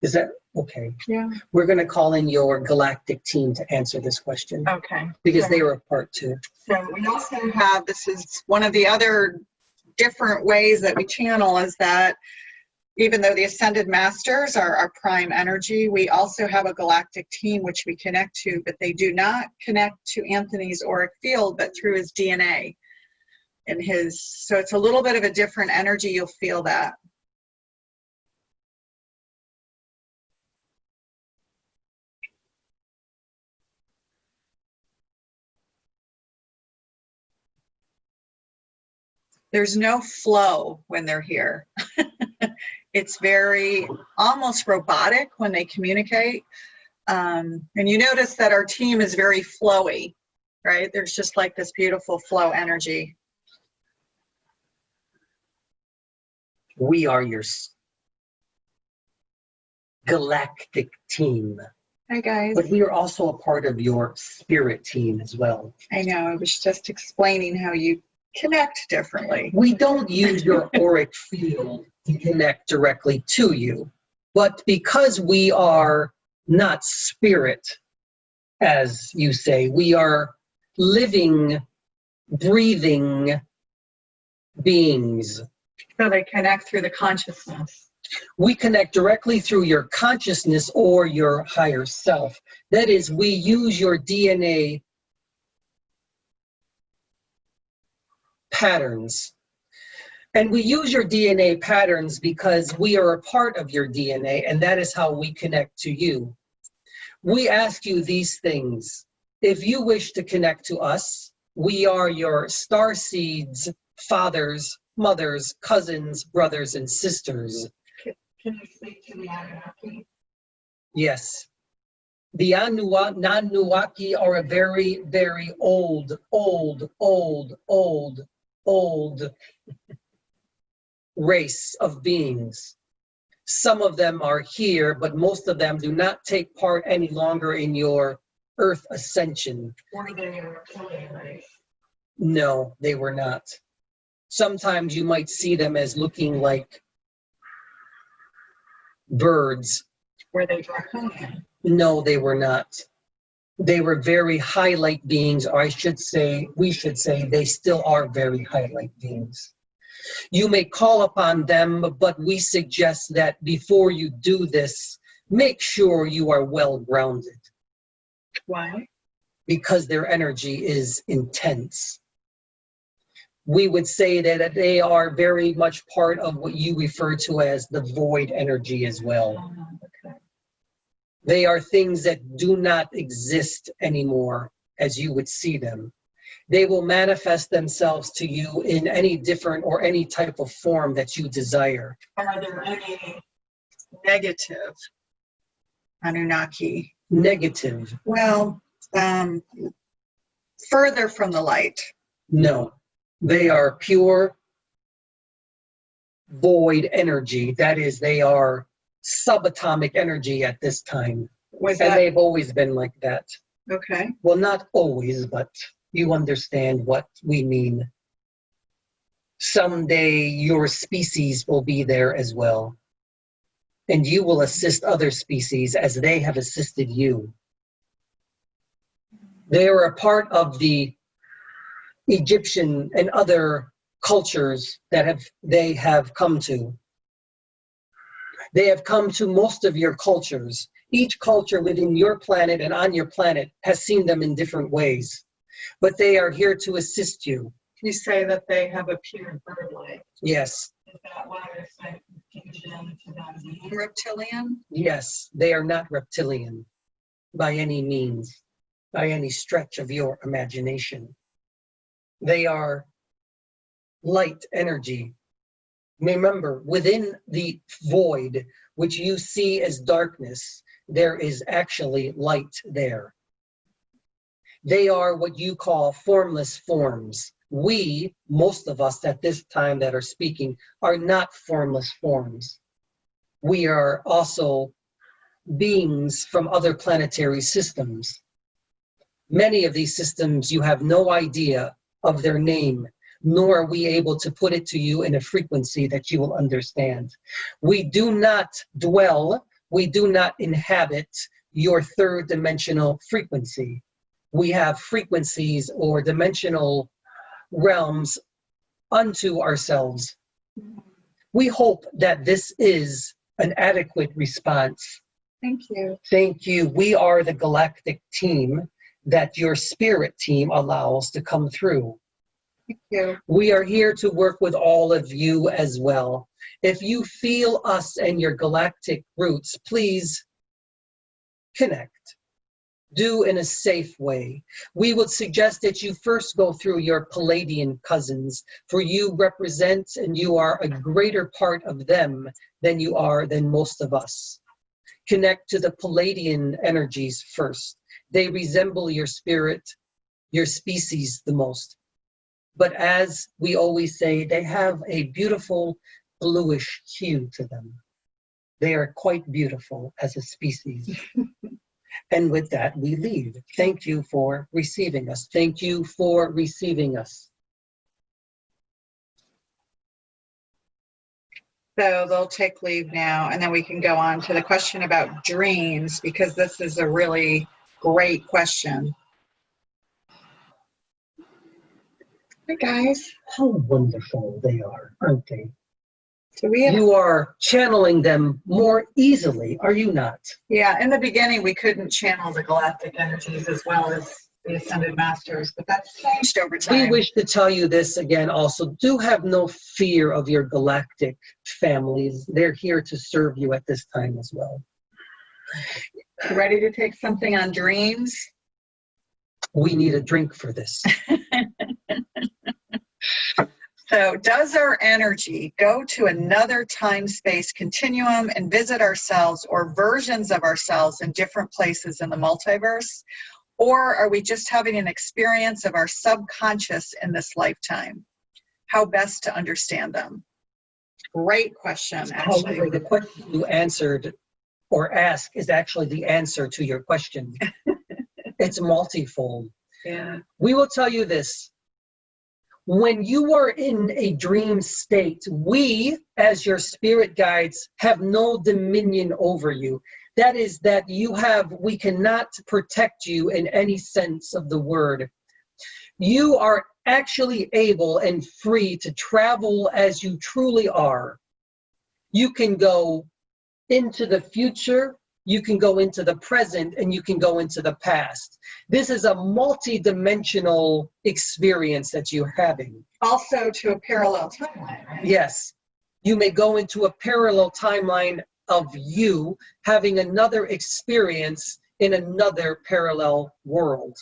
Is that okay? Yeah. We're going to call in your galactic team to answer this question. Okay. Because they were a part too. So we also have, this is one of the other different ways that we channel, is that even though the Ascended Masters are our prime energy, we also have a galactic team which we connect to, but they do not connect to Anthony's auric field, but through his DNA. And so it's a little bit of a different energy, you'll feel that. There's no flow when they're here. It's very almost robotic when they communicate. And you notice that our team is very flowy, right? There's just like this beautiful flow energy. We are your galactic team. Hi, guys. But we are also a part of your spirit team as well. I know, I was just explaining how you connect differently. We don't use your auric field to connect directly to you, but because we are not spirit, as you say, we are living, breathing beings. So they connect through the consciousness. We connect directly through your consciousness or your higher self. That is, we use your DNA patterns. And we use your DNA patterns because we are a part of your DNA, and that is how we connect to you. We ask you these things. If you wish to connect to us, we are your star seeds, fathers, mothers, cousins, brothers, and sisters. Can you speak to the Anunnaki? Yes. The Anunnaki are a very, very old race of beings. Some of them are here, but most of them do not take part any longer in your Earth ascension. Were they a reptilian race? No, they were not. Sometimes you might see them as looking like birds. Were they draconian? No, they were not. They were very high-light beings, or we should say they still are very high-light beings. You may call upon them, but we suggest that before you do this, make sure you are well grounded. Why? Because their energy is intense. We would say that they are very much part of what you refer to as the void energy as well. Okay. They are things that do not exist anymore as you would see them. They will manifest themselves to you in any different or any type of form that you desire. Are there any negative Anunnaki? Negative? Well, further from the light. No. They are pure void energy. That is, they are subatomic energy at this time. And they've always been like that. Okay. Well, not always, but you understand what we mean. Someday your species will be there as well. And you will assist other species as they have assisted you. They are a part of the Egyptian and other cultures that they have come to. They have come to most of your cultures. Each culture within your planet and on your planet has seen them in different ways. But they are here to assist you. You say that they have appeared bird-like. Yes. Is that why there's some confusion to them being reptilian? Yes, they are not reptilian by any means, by any stretch of your imagination. They are light energy. Remember, within the void, which you see as darkness, there is actually light there. They are what you call formless forms. We, most of us at this time that are speaking, are not formless forms. We are also beings from other planetary systems. Many of these systems, you have no idea of their name, nor are we able to put it to you in a frequency that you will understand. We do not dwell, we do not inhabit your third dimensional frequency. We have frequencies or dimensional realms unto ourselves. We hope that this is an adequate response. Thank you. Thank you. We are the galactic team that your spirit team allows to come through. Thank you. We are here to work with all of you as well. If you feel us and your galactic roots, please connect. Do in a safe way. We would suggest that you first go through your Palladian cousins, for you represent and you are a greater part of them than you are than most of us. Connect to the Palladian energies first. They resemble your spirit, your species the most. But as we always say, they have a beautiful bluish hue to them. They are quite beautiful as a species. And with that, we leave. Thank you for receiving us. Thank you for receiving us. So they'll take leave now, and then we can go on to the question about dreams, because this is a really great question. Hi guys. How wonderful they are, aren't they? So we have, You are channeling them more easily, are you not? yeah, in the beginning we couldn't channel the galactic energies as well as the Ascended Masters, but that's changed over time. We wish to tell you this again also. Do have no fear of your galactic families. They're here to serve you at this time as well. Ready to take something on dreams? We need a drink for this. So does our energy go to another time-space continuum and visit ourselves or versions of ourselves in different places in the multiverse? Or are we just having an experience of our subconscious in this lifetime? How best to understand them? Great question, actually. However, the question you answered or asked is actually the answer to your question. It's multifold. Yeah. We will tell you this. When you are in a dream state, we, as your spirit guides, have no dominion over you. That is that we cannot protect you in any sense of the word. You are actually able and free to travel as you truly are. You can go into the future, you can go into the present, and you can go into the past. This is a multi-dimensional experience that you're having. Also to a parallel timeline, right? Yes. You may go into a parallel timeline of you having another experience in another parallel world.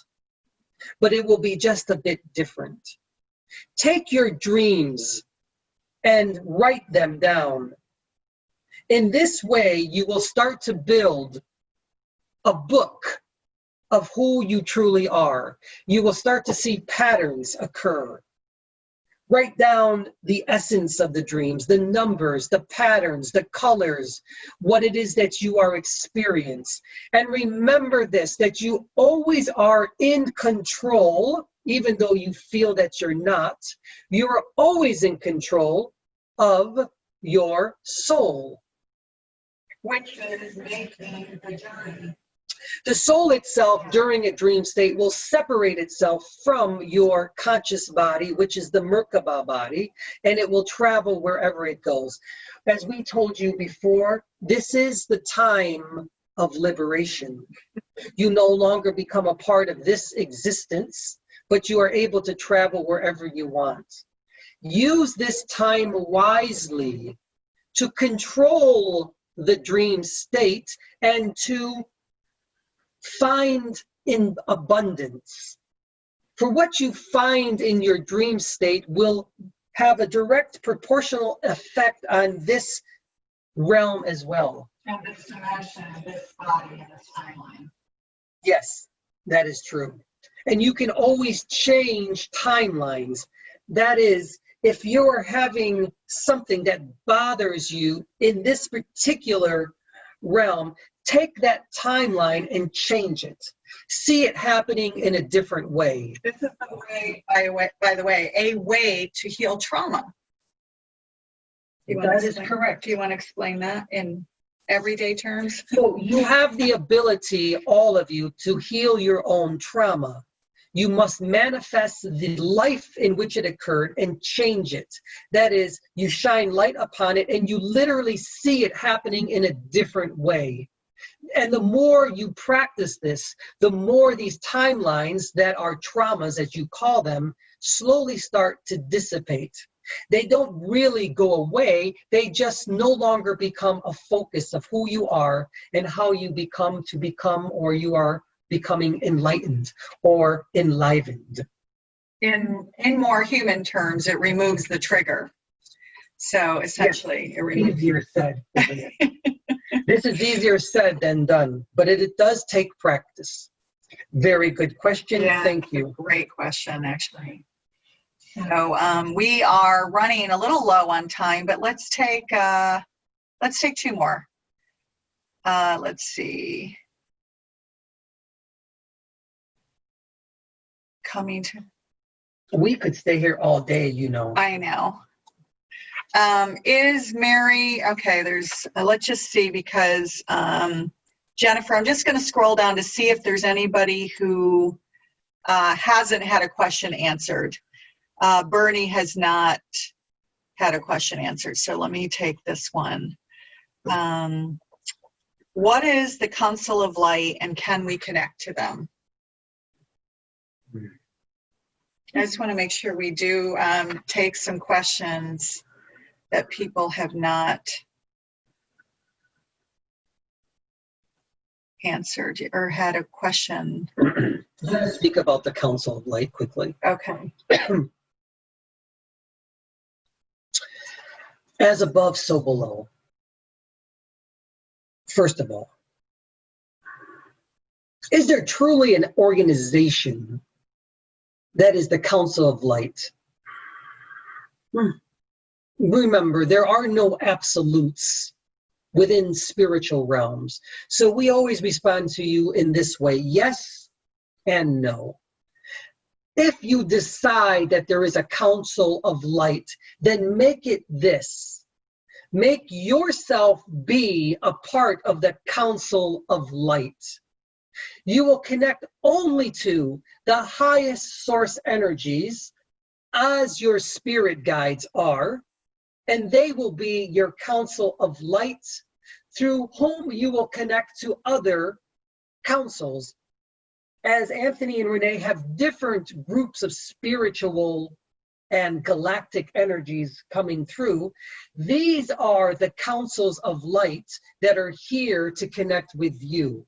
But it will be just a bit different. Take your dreams and write them down. In this way, you will start to build a book of who you truly are. You will start to see patterns occur. Write down the essence of the dreams, the numbers, the patterns, the colors, what it is that you are experiencing. And remember this, that you always are in control, even though you feel that you're not. You're always in control of your soul. Which is making the journey. The soul itself during a dream state will separate itself from your conscious body, which is the Merkaba body, and it will travel wherever it goes. As we told you before, this is the time of liberation. You no longer become a part of this existence, but you are able to travel wherever you want. Use this time wisely to control the dream state and to find in abundance. For what you find in your dream state will have a direct proportional effect on this realm as well. And this dimension, this body, and this timeline. Yes, that is true. And you can always change timelines. That is, if you're having something that bothers you in this particular realm, take that timeline and change it. See it happening in a different way. This is the way, by the way, a way to heal trauma. That is correct. Do you want to explain that in everyday terms? So you have the ability, all of you, to heal your own trauma. You must manifest the life in which it occurred and change it. That is, you shine light upon it and you literally see it happening in a different way. And the more you practice this, the more these timelines that are traumas, as you call them, slowly start to dissipate. They don't really go away. They just no longer become a focus of who you are and how you become, or you are becoming enlightened or enlivened. In more human terms, it removes the trigger. So essentially, yes, it removes. Easier said, isn't it? This is easier said than done, but it does take practice. Very good question. Yeah, thank you. Great question, actually. So we are running a little low on time, but let's take two more. Let's see. We could stay here all day, you know. I know. Is Mary, okay, let's just see, because Jennifer, I'm just going to scroll down to see if there's anybody who hasn't had a question answered. Bernie has not had a question answered, so let me take this one. What is the Council of Light, and can we connect to them? I just want to make sure we do take some questions that people have not answered or had a question. Let's speak about the Council of Light quickly. Okay. As above, so below. First of all, is there truly an organization that is the Council of Light? Remember, there are no absolutes within spiritual realms. So we always respond to you in this way, yes and no. If you decide that there is a Council of Light, then make it this. Make yourself be a part of the Council of Light. You will connect only to the highest source energies as your spirit guides are, and they will be your Council of Light, through whom you will connect to other councils. As Anthony and Renee have different groups of spiritual and galactic energies coming through, these are the Councils of Light that are here to connect with you.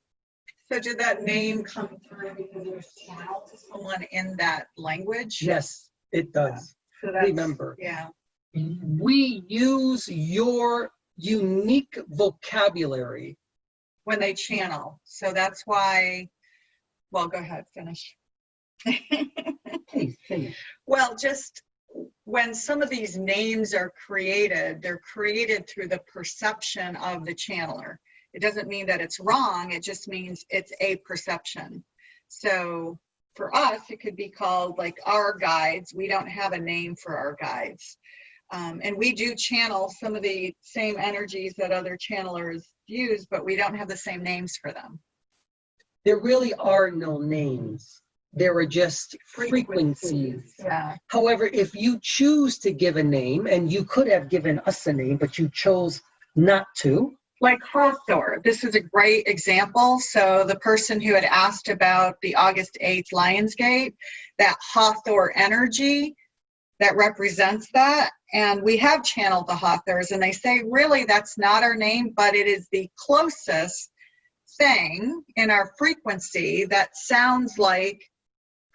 So did that name come through because it was channeled to someone in that language? Yes, it does. So that's, remember, yeah. We use your unique vocabulary When they channel. So that's why, well, go ahead, finish. Please finish. Well, just when some of these names are created, they're created through the perception of the channeler. It doesn't mean that it's wrong, it just means it's a perception. So for us, it could be called like our guides. We don't have a name for our guides. And we do channel some of the same energies that other channelers use, but we don't have the same names for them. There really are no names. There are just frequencies. Yeah. However, if you choose to give a name, and you could have given us a name, but you chose not to. Like Hathor, this is a great example. So the person who had asked about the August 8th Lionsgate, that Hathor energy that represents that, and we have channeled the Hathors, and they say, really, that's not our name, but it is the closest thing in our frequency that sounds like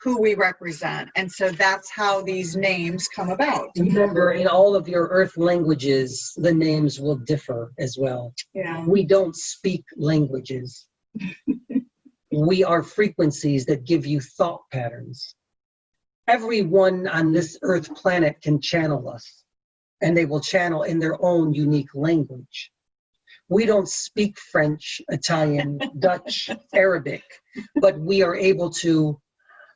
who we represent. And so that's how these names come about. Remember, in all of your earth languages, the names will differ as well. Yeah. We don't speak languages. We are frequencies that give you thought patterns. Everyone on this earth planet can channel us, and they will channel in their own unique language. We don't speak French, Italian, Dutch, Arabic, but we are able to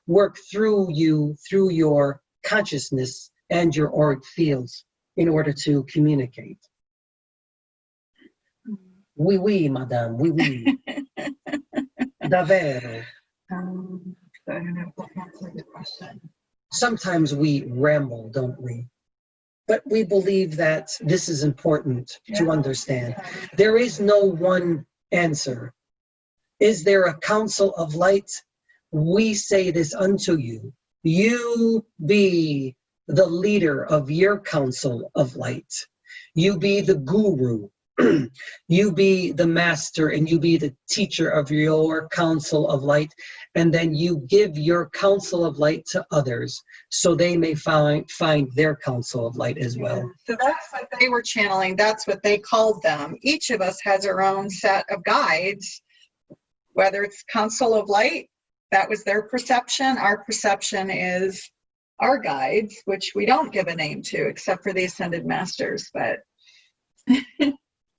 work through you, through your consciousness and your auric fields in order to communicate. Oui, oui, madame, oui, oui. Davvero. I don't know if that answered the question. Sometimes we ramble, don't we? But we believe that this is important to understand. There is no one answer. Is there a Council of Light? We say this unto you. You be the leader of your Council of Light. You be the guru. You be the master, and you be the teacher of your Council of Light. And then you give your Council of Light to others so they may find their Council of Light as well. So that's what they were channeling. That's what they called them. Each of us has our own set of guides, whether it's Council of Light, that was their perception. Our perception is our guides, which we don't give a name to except for the Ascended Masters. But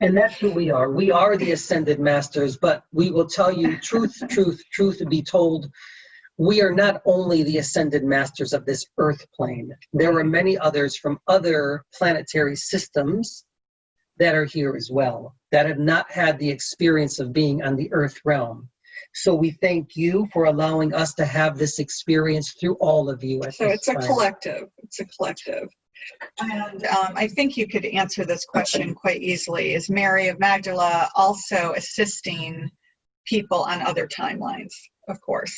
and that's who we are. We are the Ascended Masters, but we will tell you truth to be told. We are not only the Ascended Masters of this earth plane. There are many others from other planetary systems that are here as well, that have not had the experience of being on the earth realm. So we thank you for allowing us to have this experience through all of you. So it's a collective. It's a collective. And I think you could answer this question quite easily. Is Mary of Magdala also assisting people on other timelines? Of course.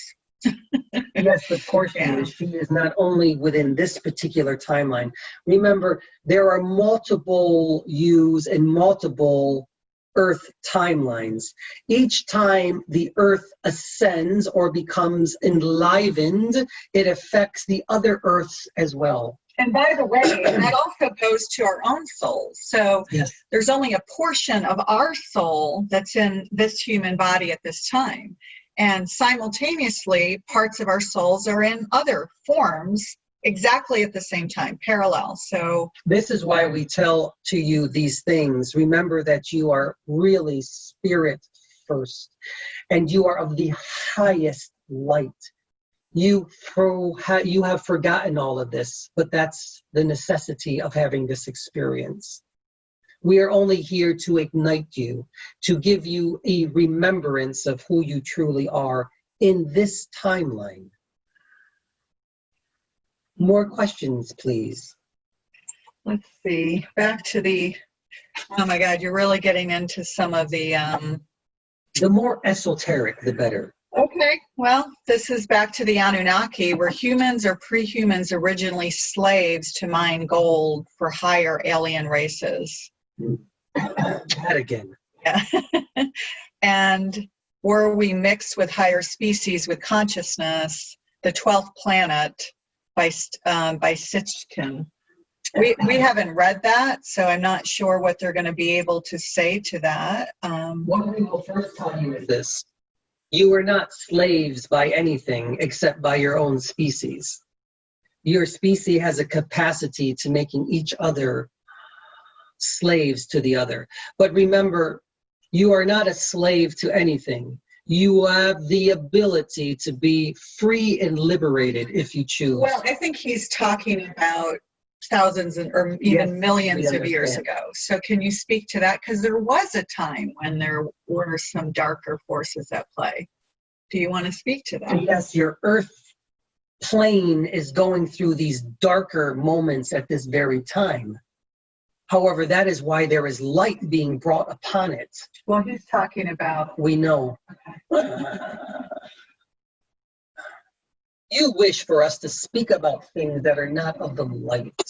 Yes, of course she is. She is not only within this particular timeline. Remember, there are multiple yous and multiple Earth timelines. Each time the Earth ascends or becomes enlivened, it affects the other Earths as well. And by the way, that also goes to our own souls. So yes, there's only a portion of our soul that's in this human body at this time. And simultaneously, parts of our souls are in other forms exactly at the same time, parallel. So this is why we tell to you these things. Remember that you are really spirit first, and you are of the highest light. You have forgotten all of this, but that's the necessity of having this experience. We are only here to ignite you, to give you a remembrance of who you truly are in this timeline. More questions, please. Let's see. Back to the, oh my God, you're really getting into some of the... The more esoteric, the better. Okay, well, this is back to the Anunnaki, where humans or pre-humans originally slaves to mine gold for higher alien races. That again. Yeah. And were we mixed with higher species with consciousness, the 12th planet by Sitchin. We haven't read that, so I'm not sure what they're going to be able to say to that. What we will first tell you is this. You are not slaves by anything except by your own species. Your species has a capacity to making each other slaves to the other. But remember, you are not a slave to anything. You have the ability to be free and liberated if you choose. Well, I think he's talking about thousands or even millions of years ago. So can you speak to that? Because there was a time when there were some darker forces at play. Do you want to speak to that? Yes, your Earth plane is going through these darker moments at this very time. However, that is why there is light being brought upon it. Well, he's talking about... We know. Okay. You wish for us to speak about things that are not of the light.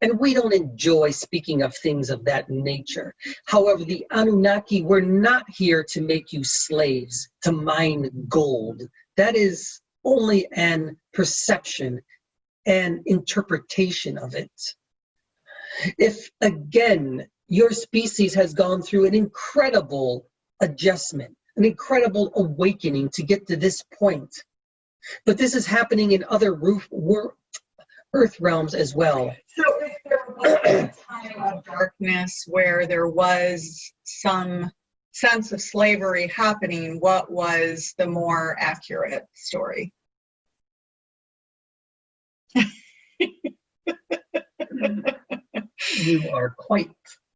And we don't enjoy speaking of things of that nature. However, the Anunnaki, we're not here to make you slaves, to mine gold. That is only an perception and interpretation of it. If, again, your species has gone through an incredible adjustment, an incredible awakening to get to this point, but this is happening in other earth realms as well. So if there was a time of darkness where there was some sense of slavery happening, what was the more accurate story? You are quite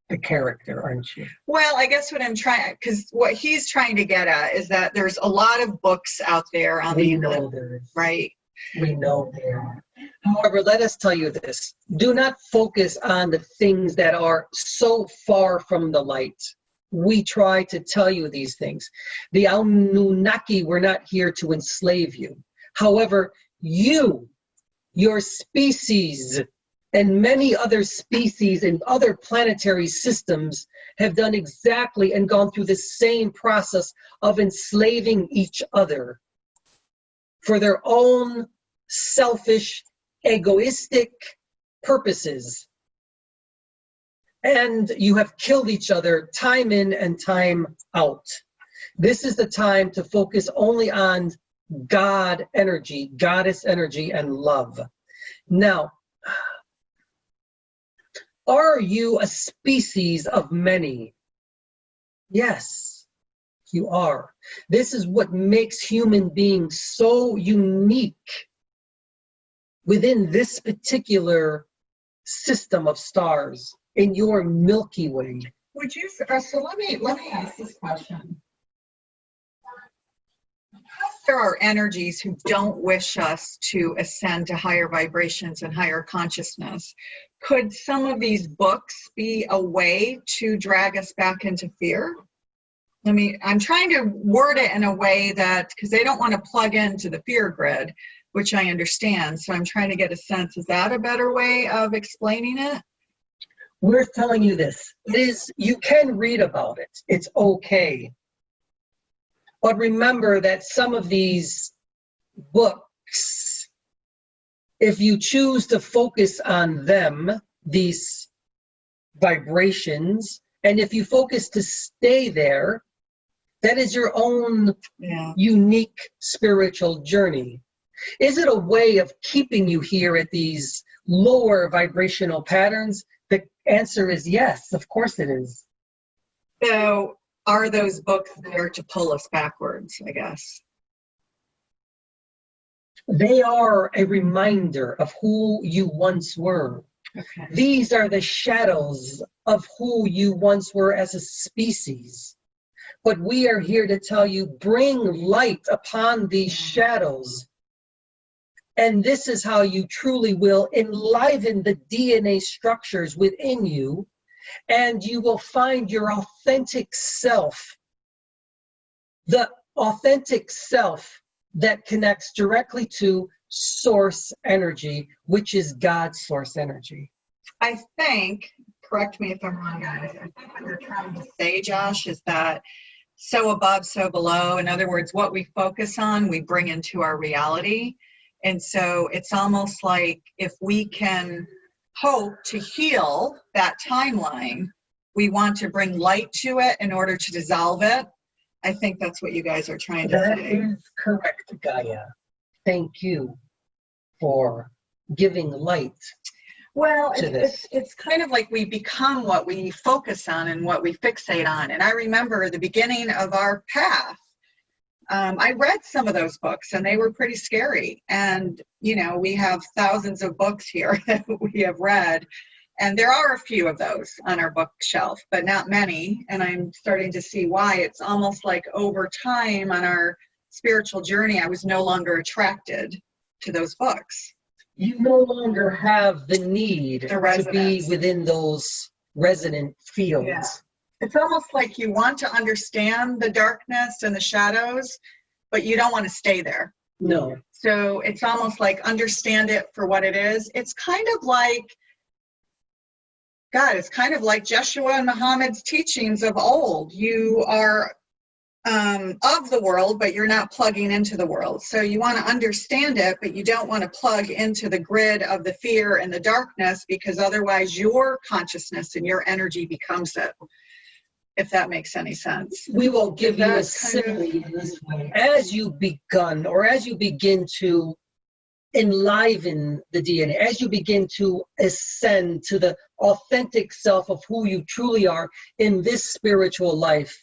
the character, aren't you? Well, I guess what I'm trying, because what he's trying to get at is that there's a lot of books out there on the internet, right? We know there are. However, let us tell you this. Do not focus on the things that are so far from the light. We try to tell you these things. The Anunnaki were not here to enslave you. However, you, your species, and many other species in other planetary systems have done exactly and gone through the same process of enslaving each other for their own selfish, egoistic purposes. And you have killed each other time in and time out. This is the time to focus only on God energy, goddess energy, and love. Now, are you a species of many? Yes, you are. This is what makes human beings so unique within this particular system of stars in your Milky Way. Would you, so let me ask this question. there are energies who don't wish us to ascend to higher vibrations and higher consciousness, could some of these books be a way to drag us back into fear? I mean, I'm trying to word it in a way that, because they don't want to plug into the fear grid, which I understand. So I'm trying to get a sense, is that a better way of explaining it? We're telling you this. It is, you can read about it. It's okay. But remember that some of these books, if you choose to focus on them, these vibrations, and if you focus to stay there, that is your own unique spiritual journey. Is it a way of keeping you here at these lower vibrational patterns? The answer is yes, of course it is. So are those books there to pull us backwards, I guess? They are a reminder of who you once were. Okay. These are the shadows of who you once were as a species. But we are here to tell you, bring light upon these shadows. And this is how you truly will enliven the DNA structures within you, and you will find your authentic self, the authentic self that connects directly to source energy, which is God's source energy. I think, correct me if I'm wrong, guys, I think what you're trying to say, Josh, is that so above, so below. In other words, what we focus on, we bring into our reality. And so it's almost like if we can hope to heal that timeline, we want to bring light to it in order to dissolve it. I think that's what you guys are trying to say. That is correct, Gaia. Thank you for giving light. Well, it's kind of like we become what we focus on and what we fixate on. And I remember the beginning of our path, I read some of those books and they were pretty scary. And, you know, we have thousands of books here that we have read. And there are a few of those on our bookshelf, but not many. And I'm starting to see why. It's almost like over time on our spiritual journey, I was no longer attracted to those books. You no longer have the need to be within those resonant fields. Yeah. It's almost like you want to understand the darkness and the shadows, but you don't want to stay there. No. So it's almost like understand it for what it is. It's kind of like, God, it's kind of like Jeshua and Muhammad's teachings of old. You are of the world, but you're not plugging into the world. So you want to understand it, but you don't want to plug into the grid of the fear and the darkness, because otherwise your consciousness and your energy becomes it, if that makes any sense. We will give you a simile in this way. As you begun, or as you begin to enliven the DNA, as you begin to ascend to the authentic self of who you truly are in this spiritual life,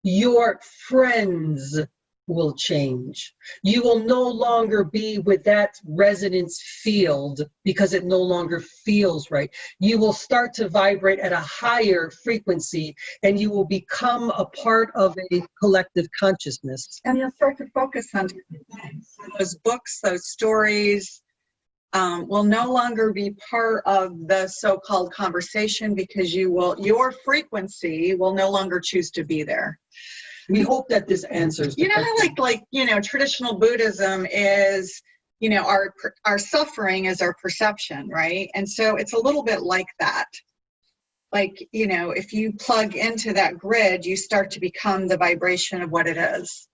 your friends will change. You will no longer be with that resonance field because it no longer feels right. You will start to vibrate at a higher frequency and you will become a part of a collective consciousness. And you'll start to focus on different things. Those books, those stories will no longer be part of the so-called conversation, because your frequency will no longer choose to be there. We hope that this answers. You know how like traditional Buddhism is, our suffering is our perception, right? And so it's a little bit like that. Like, if you plug into that grid, you start to become the vibration of what it is.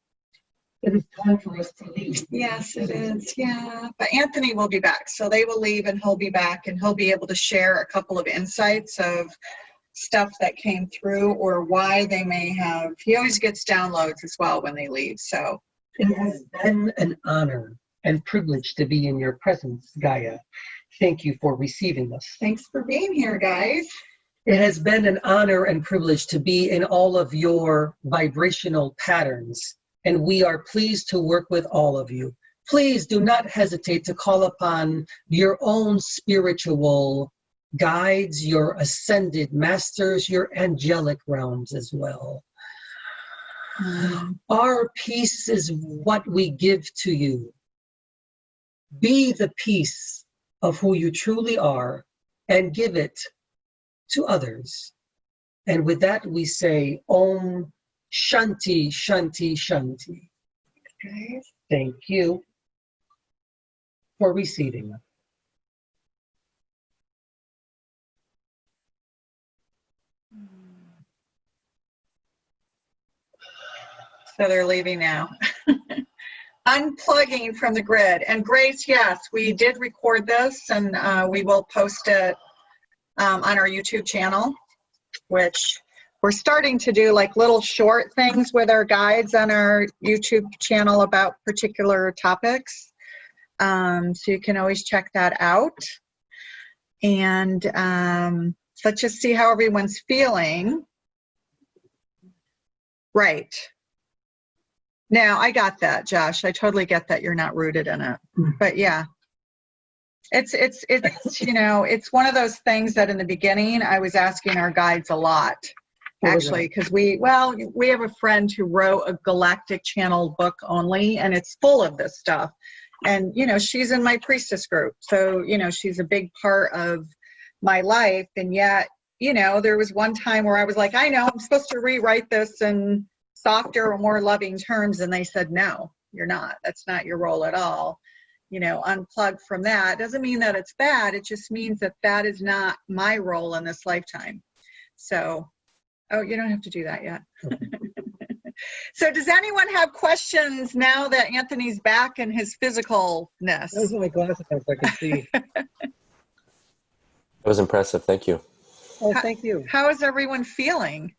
It is time for us to leave. Yes, it is. Yeah. But Anthony will be back. So they will leave and he'll be back, and he'll be able to share a couple of insights of stuff that came through, or why they may have. He always gets downloads as well when they leave. So it has been an honor and privilege to be in your presence, Gaia. Thank you for receiving us. Thanks for being here, guys. It has been an honor and privilege to be in all of your vibrational patterns, and we are pleased to work with all of you. Please do not hesitate to call upon your own spiritual guides, your ascended masters, your angelic realms as well. Our peace is what we give to you. Be the peace of who you truly are and give it to others. And with that, we say, Om Shanti, Shanti, Shanti. Okay. Thank you for receiving. So they're leaving now. Unplugging from the grid. And Grace, yes, we did record this, and we will post it on our YouTube channel, which we're starting to do like little short things with our guides on our YouTube channel about particular topics. So you can always check that out. And let's just see how everyone's feeling. Right. Now, I got that, Josh. I totally get that you're not rooted in it. But yeah, it's you know, it's one of those things that in the beginning I was asking our guides a lot, actually, because we have a friend who wrote a galactic channel book only, and it's full of this stuff. And, you know, she's in my priestess group. So, you know, she's a big part of my life. And yet, you know, there was one time where I was like, I know I'm supposed to rewrite this in softer or more loving terms. And they said, no, you're not. That's not your role at all. You know, unplug from that. Doesn't mean that it's bad. It just means that that is not my role in this lifetime. So, oh, you don't have to do that yet. Okay. So does anyone have questions now that Anthony's back in his physicalness? Those are my glasses so I can see. That was impressive. Thank you. Oh, thank you. How is everyone feeling?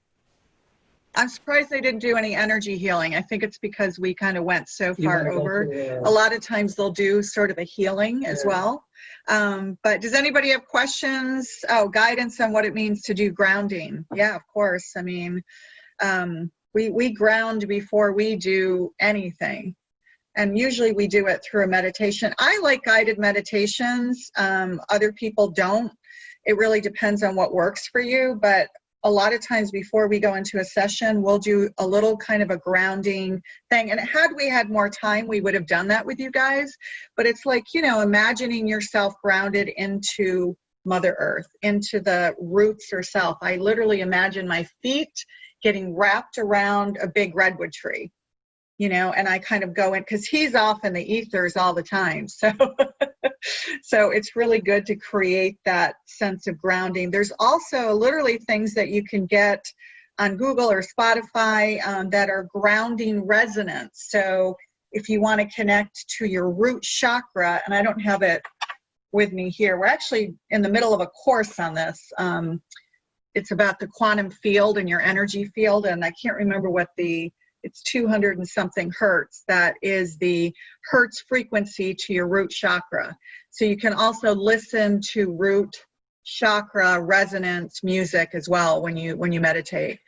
I'm surprised they didn't do any energy healing. I think it's because we kind of went so far over. A lot of times they'll do sort of a healing as well. But does anybody have questions? Oh, guidance on what it means to do grounding. Yeah, of course. I mean, we ground before we do anything. And usually we do it through a meditation. I like guided meditations. Other people don't. It really depends on what works for you. But a lot of times before we go into a session, we'll do a little kind of a grounding thing. And had we had more time, we would have done that with you guys. But it's like, you know, imagining yourself grounded into Mother Earth, into the roots herself. I literally imagine my feet getting wrapped around a big redwood tree, you know, and I kind of go in, because he's off in the ethers all the time. So, so it's really good to create that sense of grounding. There's also literally things that you can get on Google or Spotify that are grounding resonance. So if you want to connect to your root chakra, and I don't have it with me here, we're actually in the middle of a course on this. It's about the quantum field and your energy field, and I can't remember what it's 200 and something hertz. That is the hertz frequency to your root chakra. So you can also listen to root chakra resonance music as well when you meditate.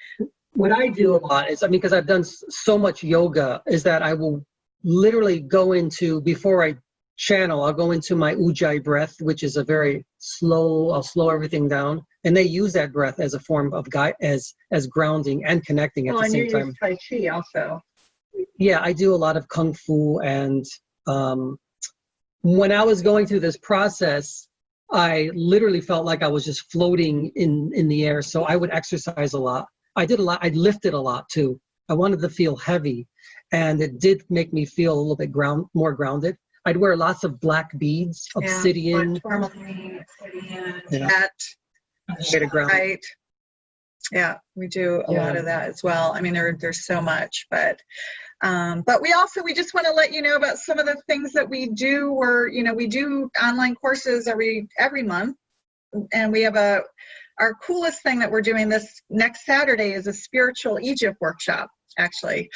What I do a lot is, I mean, because I've done so much yoga, is that I will literally go into, before I channel, I'll go into my Ujjayi breath, which is a very slow, I'll slow everything down. And they use that breath as a form of as grounding and connecting at the same time. And you use Tai Chi also. Yeah, I do a lot of Kung Fu. And when I was going through this process, I literally felt like I was just floating in the air. So I would exercise a lot. I did a lot. I lifted a lot too. I wanted to feel heavy. And it did make me feel a little bit more grounded. I'd wear lots of black beads, obsidian. Tourmaline, obsidian, right. Yeah, we do a lot of that as well. I mean, there's so much, but we just want to let you know about some of the things that we do. We do online courses every month, and we have our coolest thing that we're doing this next Saturday is a spiritual Egypt workshop, actually.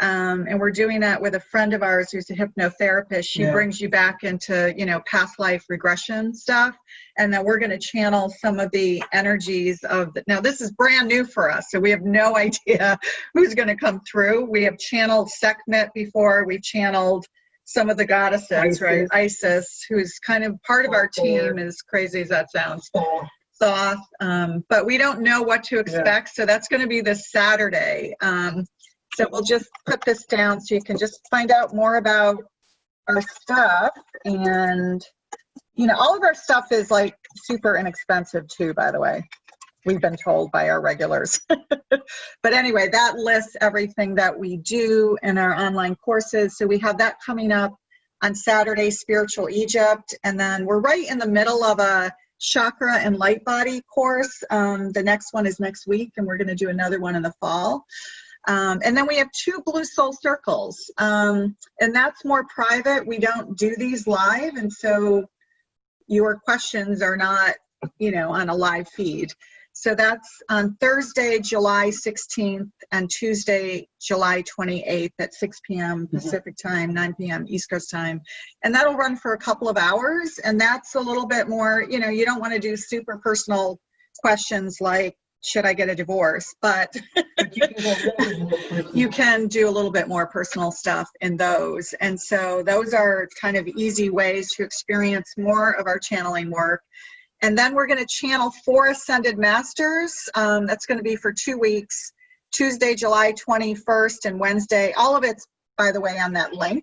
And we're doing that with a friend of ours who's a hypnotherapist. She brings you back into, past life regression stuff. And then we're going to channel some of the energies now this is brand new for us. So we have no idea who's going to come through. We have channeled Sekhmet before. We've channeled some of the goddesses, right? Isis, who's kind of part of our team, as crazy as that sounds. Thoth, but we don't know what to expect. So that's going to be this Saturday. So we'll just put this down so you can just find out more about our stuff. And, you know, all of our stuff is like super inexpensive too, by the way. We've been told by our regulars. But anyway, that lists everything that we do in our online courses. So we have that coming up on Saturday, Spiritual Egypt. And then we're right in the middle of a chakra and light body course. The next one is next week, and we're going to do another one in the fall. And then we have 2 Blue Soul Circles. And that's more private. We don't do these live. And so your questions are not, you know, on a live feed. So that's on Thursday, July 16th and Tuesday, July 28th at 6 p.m. Pacific time, 9 p.m. East Coast time. And that'll run for a couple of hours. And that's a little bit more, you know, you don't want to do super personal questions like, should I get a divorce? But you can do a little bit more personal stuff in those. And so those are kind of easy ways to experience more of our channeling work. And then we're going to channel 4 Ascended Masters. That's going to be for 2 weeks, Tuesday, July 21st, and Wednesday. All of it's, by the way, on that link.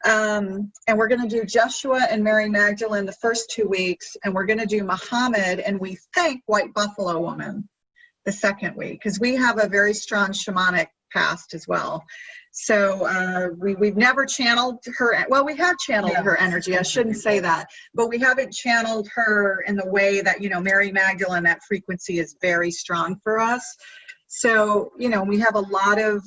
And we're going to do Joshua and Mary Magdalene the first 2 weeks. And we're going to do Muhammad and we think White Buffalo Woman the second week, because we have a very strong shamanic past as well. So we've never channeled her. Well, we have channeled her energy. I shouldn't say that, but we haven't channeled her in the way that, you know, Mary Magdalene, that frequency is very strong for us. So, you know, we have a lot of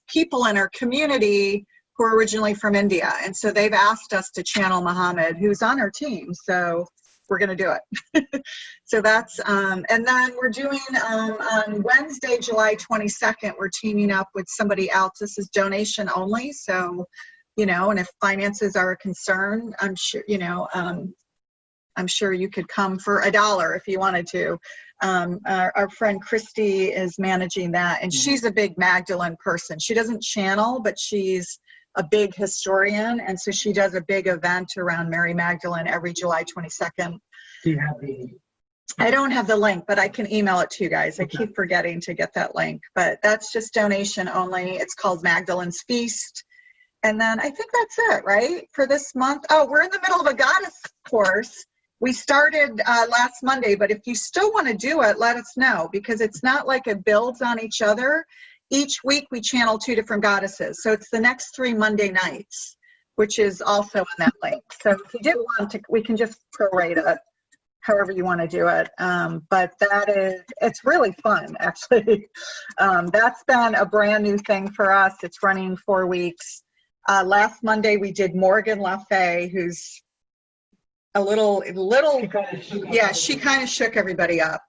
people in our community who are originally from India. And so they've asked us to channel Muhammad, who's on our team. So we're going to do it. So that's, and then we're doing on Wednesday, July 22nd, we're teaming up with somebody else. This is donation only. So, you know, and if finances are a concern, I'm sure, you know, I'm sure you could come for $1 if you wanted to. Our friend Christy is managing that, and she's a big Magdalene person. She doesn't channel, but she's a big historian, and so she does a big event around Mary Magdalene every July 22nd. Do you have the... I don't have the link, but I can email it to you guys. I keep forgetting to get that link, but that's just donation only. It's called Magdalene's Feast. And then I think that's it, right, for this month. Oh, we're in the middle of a goddess course. We started last Monday, but if you still want to do it, let us know, because it's not like it builds on each other. Each week we channel 2 different goddesses. So it's the next 3 Monday nights, which is also on that link. So if you did want to, we can just prorate it however you want to do it. But that is, it's really fun, actually. That's been a brand new thing for us. It's running 4 weeks. Last Monday we did Morgan Le Fay, who's a little, yeah, she kind of shook everybody up.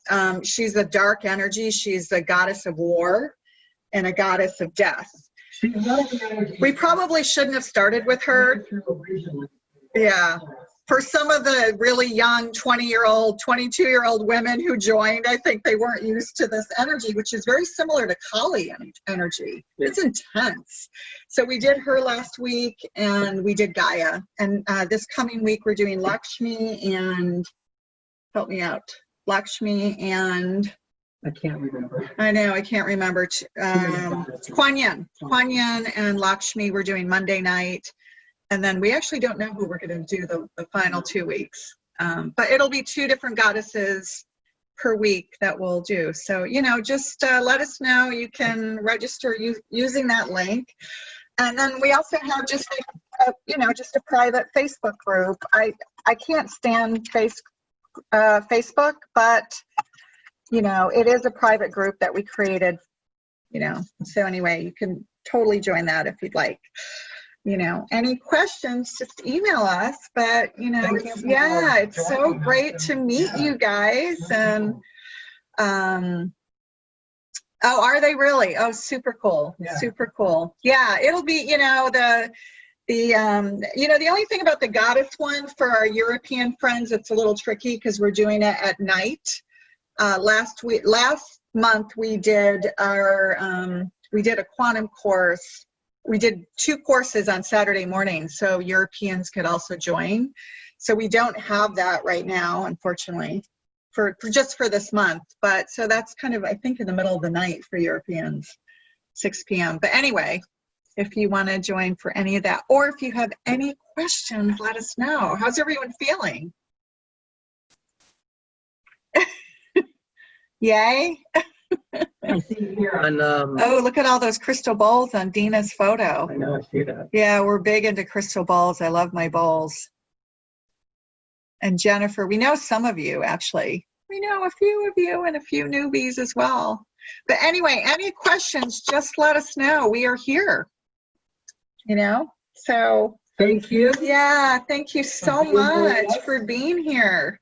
She's a dark energy. She's a goddess of war and a goddess of death. We probably shouldn't have started with her. Yeah. For some of the really young 20-year-old, 22-year-old women who joined, I think they weren't used to this energy, which is very similar to Kali energy. It's intense. So we did her last week, and we did Gaia. And this coming week, we're doing Lakshmi and, help me out, Lakshmi and... I can't remember. I know, I can't remember. Kuan Yin and Lakshmi we're doing Monday night. And then we actually don't know who we're going to do the final 2 weeks. But it'll be 2 different goddesses per week that we'll do. So, you know, just let us know. You can register using that link. And then we also have just, you know, just a private Facebook group. I can't stand Facebook, but, you know, it is a private group that we created, you know. So anyway, you can totally join that if you'd like. You know, any questions, just email us. But, you know, yeah, it's so great to meet you guys. And, oh, are they really? Oh, super cool. Yeah. Super cool. Yeah, it'll be, you know, you know, the only thing about the goddess one for our European friends, it's a little tricky because we're doing it at night. Last month we did a quantum course. We did 2 courses on Saturday morning, so Europeans could also join. So we don't have that right now, unfortunately, for just for this month. But so that's kind of, I think, in the middle of the night for Europeans. 6 p.m. But anyway, if you want to join for any of that, or if you have any questions, let us know. How's everyone feeling? Yay. I see here on. Oh, look at all those crystal bowls on Dina's photo. I know, I see that. Yeah, we're big into crystal bowls. I love my bowls. And Jennifer, we know some of you, actually. We know a few of you and a few newbies as well. But anyway, any questions, just let us know. We are here. You know? So Thank you. yeah, thank you so much for being here.